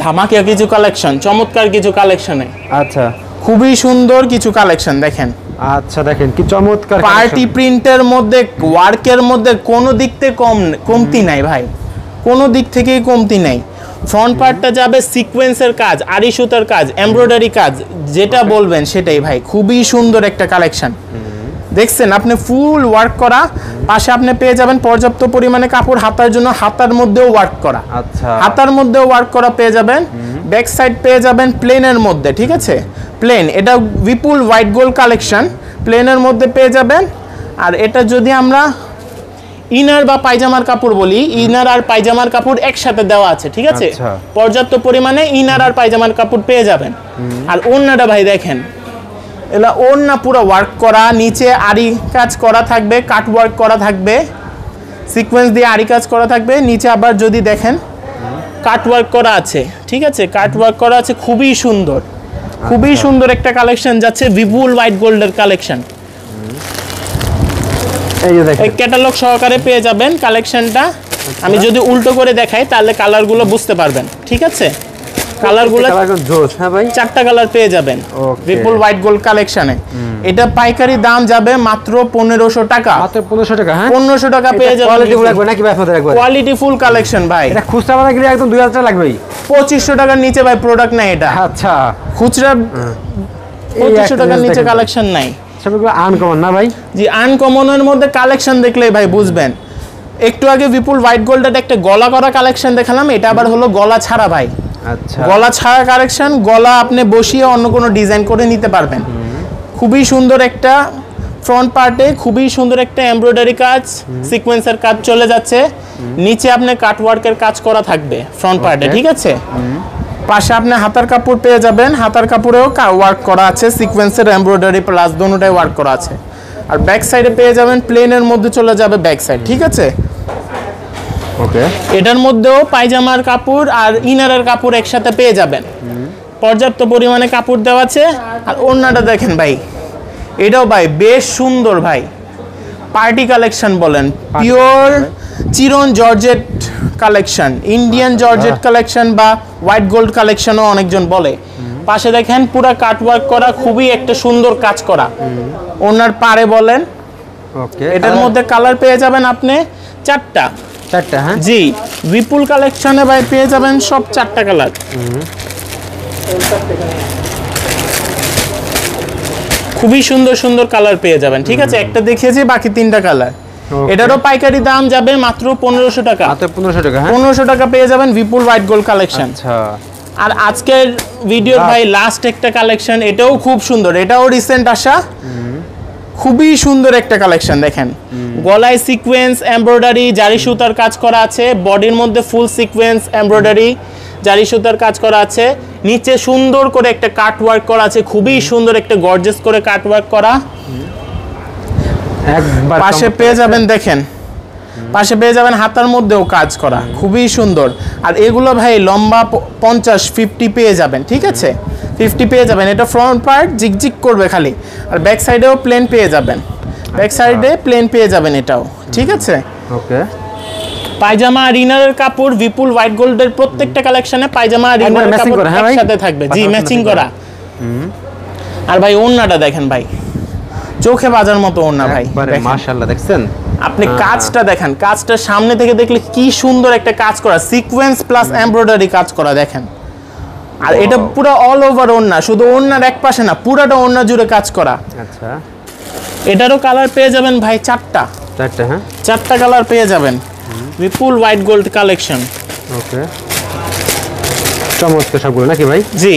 ধামাকা কিছু কালেকশন, চমৎকার কিছু কালেকশনে। আচ্ছা, খুবই সুন্দর কিছু কালেকশন দেখেন। আচ্ছা, দেখেন কি চমৎকার পার্টি প্রিন্টের মধ্যে, ওয়ার্কের মধ্যে কোনো দিক থেকে কমতি নাই ভাই, কোনো দিক থেকেই কমতি নাই। ফ্রন্ট পার্টটা যাবে সিকোয়েন্সের কাজ, আরি সুতার কাজ, এমব্রয়ডারি কাজ, যেটা বলবেন সেটাই ভাই। খুবই সুন্দর একটা কালেকশন দেখছেন আপনি, ফুল ওয়ার্ক করা, পাশে আপনি পেয়ে যাবেন পর্যাপ্ত পরিমাণে কাপড় হাতার জন্য, হাতার মধ্যেও ওয়ার্ক করা। আচ্ছা, হাতার মধ্যেও ওয়ার্ক করা পেয়ে যাবেন। ব্যাক সাইড পেয়ে যাবেন প্লেনের মধ্যে, ঠিক আছে, প্লেন। এটা বিপুল হোয়াইট গোল্ড কালেকশন, প্লেনের মধ্যে পেয়ে যাবেন। আর এটা যদি আমরা ইনার বা পায়জামার কাপড় বলি, ইনার আর পায়জামার কাপড় একসাথে দেওয়া আছে, ঠিক আছে। পর্যাপ্ত পরিমাণে ইনার আর পায়জামার কাপড় পেয়ে যাবেন। আর ওড়নাটা ভাই দেখেন, এলা ওড়না পুরো ওয়ার্ক করা, নিচে আরি কাজ করা থাকবে, কাট ওয়ার্ক করা থাকবে, সিকোয়েন্স দিয়ে আরি কাজ করা থাকবে। নিচে আবার যদি দেখেন কাট ওয়ার্ক করা আছে, ঠিক আছে, কাট ওয়ার্ক করা আছে, খুবই সুন্দর, খুবই সুন্দর একটা কালেকশন যাচ্ছে, বিপুল হোয়াইট গোল্ডের কালেকশন। এই ক্যাটালগ সহকারে পেয়ে যাবেন কালেকশনটা। আমি যদি উল্টো করে দেখাই তাহলে কালারগুলো বুঝতে পারবেন, ঠিক আছে। কালারগুলো জোস। হ্যাঁ ভাই, 4টা কালার পেয়ে যাবেন বিপুল হোয়াইট গোল্ড কালেকশনে। এটা পাইকারি দাম যাবে মাত্র 1500 টাকা। মাত্র 1500 টাকা। হ্যাঁ, 1500 টাকা পেয়ে যাবেন। কোয়ালিটি ফুল লাগবে নাকি ভাই আপনাদের? একবার কোয়ালিটি ফুল কালেকশন ভাই। এটা খুচরা বাজারে গেলে একদম 2000 টাকা লাগবেই। 2500 টাকার নিচে ভাই প্রোডাক্ট নাই এটা। আচ্ছা, খুচরা 2500 টাকার নিচে কালেকশন নাই। সবগুলো আনকমন না ভাই? জি, আনকমনের মধ্যে কালেকশন দেখলেই ভাই বুঝবেন। একটু আগে বিপুল হোয়াইট গোল্ডের একটা গলা করা কালেকশন দেখালাম, এটা আবার হলো গলা ছাড়া ভাই। আচ্ছা, গলা ছাড়া কালেকশন, গলা আপনি বসিয়ে অন্য কোনো ডিজাইন করে নিতে পারবেন। খুবই সুন্দর একটা ফ্রন্ট পার্টে খুবই সুন্দর একটা এমব্রয়ডারি কাজ, সিকোয়েন্সের কাজ চলে যাচ্ছে। নিচে আপনি কাটওয়ার্কের কাজ করা থাকবে ফ্রন্ট পার্টে, ঠিক আছে? পাশে আপনি হাতার কাপড় পেয়ে যাবেন, হাতার কাপড়েও ওয়ার্ক করা আছে, সিকোয়েন্সের এমব্রয়ডারি প্লাস দুটোটাই ওয়ার্ক করা আছে। আর ব্যাক সাইডে পেয়ে যাবেন প্লেনের মধ্যে চলে যাবে ব্যাক সাইড, ঠিক আছে? ওকে, এটার মধ্যেও পায়জামার কাপড় আর ইনারের কাপড় একসাথে পেয়ে যাবেন। পর্যাপ্ত পরিমাণে কাপড় দেওয়া আছে। আর ওড়নাটা দেখেন ভাই, এটাও ভাই বেশ সুন্দর ভাই। পার্টি কালেকশন বলেন, পিওর চিরন georgette collection, Indian georgette collection বা হোয়াইট গোল্ড কালেকশনও অনেকজন বলে। পাশে দেখেন পুরো কাটওয়ার্ক করা, খুবই একটা সুন্দর কাজ করা। ওনার পারে বলেন। ওকে, এটার মধ্যে কালার পেয়ে যাবেন আপনি 4টা। 4টা? হ্যাঁ জি, বিপুল কালেকশনে ভাই পেয়ে যাবেন সব 4টা কালার। খুবই সুন্দর সুন্দর কালার পেয়ে যাবেন, ঠিক আছে? একটা দেখিয়েছি, বাকি 3টা কালার। এটারও পাইকারি দাম যাবে মাত্র 1500 টাকা। মাত্র 1500 টাকা। হ্যাঁ, 1500 টাকা পেয়ে যাবেন বিপুল হোয়াইট গোল্ড কালেকশন। আচ্ছা, আর আজকের ভিডিওর ভাই লাস্ট একটা কালেকশন, এটাও খুব সুন্দর, এটাও রিসেন্ট আসা, খুবই সুন্দর একটা কালেকশন। দেখেন গলায় সিকোয়েন্স এমব্রয়ডারি জারি সুতার কাজ করা আছে, বডির মধ্যে ফুল সিকোয়েন্স এমব্রয়ডারি জারি সুতার কাজ করা আছে, নিচে সুন্দর করে একটা কাট ওয়ার্ক করা আছে, খুবই সুন্দর একটা গর্জিয়াস করে কাট ওয়ার্ক করা। একবার পাশে পেয়ে যাবেন, দেখেন পাশে পেয়ে যাবেন হাতার মধ্যেও কাজ করা, খুবই সুন্দর। আর এগুলো ভাই লম্বা 50 পেয়ে যাবেন, ঠিক আছে? 50 পেয়ে যাবেন। এটা ফ্রন্ট পার্ট জিগজিগ করবে খালি, আর ব্যাক সাইডেও প্লেন পেয়ে যাবেন। ব্যাক সাইডে প্লেন পেয়ে যাবেন এটাও, ঠিক আছে? ওকে, পায়জামা আর ইনারের কাপড় বিপুল হোয়াইট গোল্ডের প্রত্যেকটা কালেকশনে পায়জামা আর ইনারের কাপড় একসাথে থাকবে। জি, ম্যাচিং করা। আর ভাই ওড়নাটা দেখেন ভাই, চোখে বাজার মতো ওড়না ভাই। মাশাআল্লাহ, দেখছেন আপনি কাজটা দেখেন, কাজটা সামনে থেকে দেখলে কি সুন্দর একটা কাজ করা, সিকোয়েন্স প্লাস এমব্রয়ডারি কাজ করা দেখেন। আর এটা পুরো অল ওভার ওড়না, শুধু ওড়নার এক পাশে না, পুরোটা ওড়না জুড়ে কাজ করা। আচ্ছা, এটারও কালার পেয়ে যাবেন ভাই 4টা। 4টা? হ্যাঁ, 4টা কালার পেয়ে যাবেন বিপুল হোয়াইট গোল্ড কালেকশন। ওকে, চমৎকার সবগুলো নাকি ভাই? জি,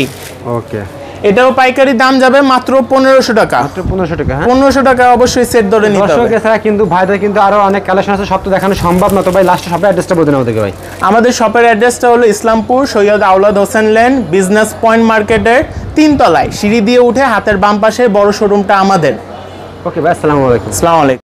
ওকে। এটাও পাইকারি দাম যাবে মাত্র 1500 টাকা। মাত্র 1500 টাকা। হ্যাঁ, 1500 টাকা অবশ্যই সেট ধরে নিতে হবে। দর্শক এছাড়া কিন্তু ভাইদের কিন্তু আরো অনেক কালেকশন আছে, সব তো দেখানো সম্ভব না। তো ভাই লাস্ট শপের অ্যাড্রেসটা বলে দেন আমাদেরকে ভাই। আমাদের শপের অ্যাড্রেসটা হলো ইসলামপুর সৈয়দ আওলাদ হোসেন লেন, বিজনেস পয়েন্ট মার্কেটের 3 তলায়, সিঁড়ি দিয়ে উঠে হাতের বাম পাশে বড় শোরুমটা আমাদের। ওকে ভাই, আসসালামু আলাইকুম। আসসালামু আলাইকুম।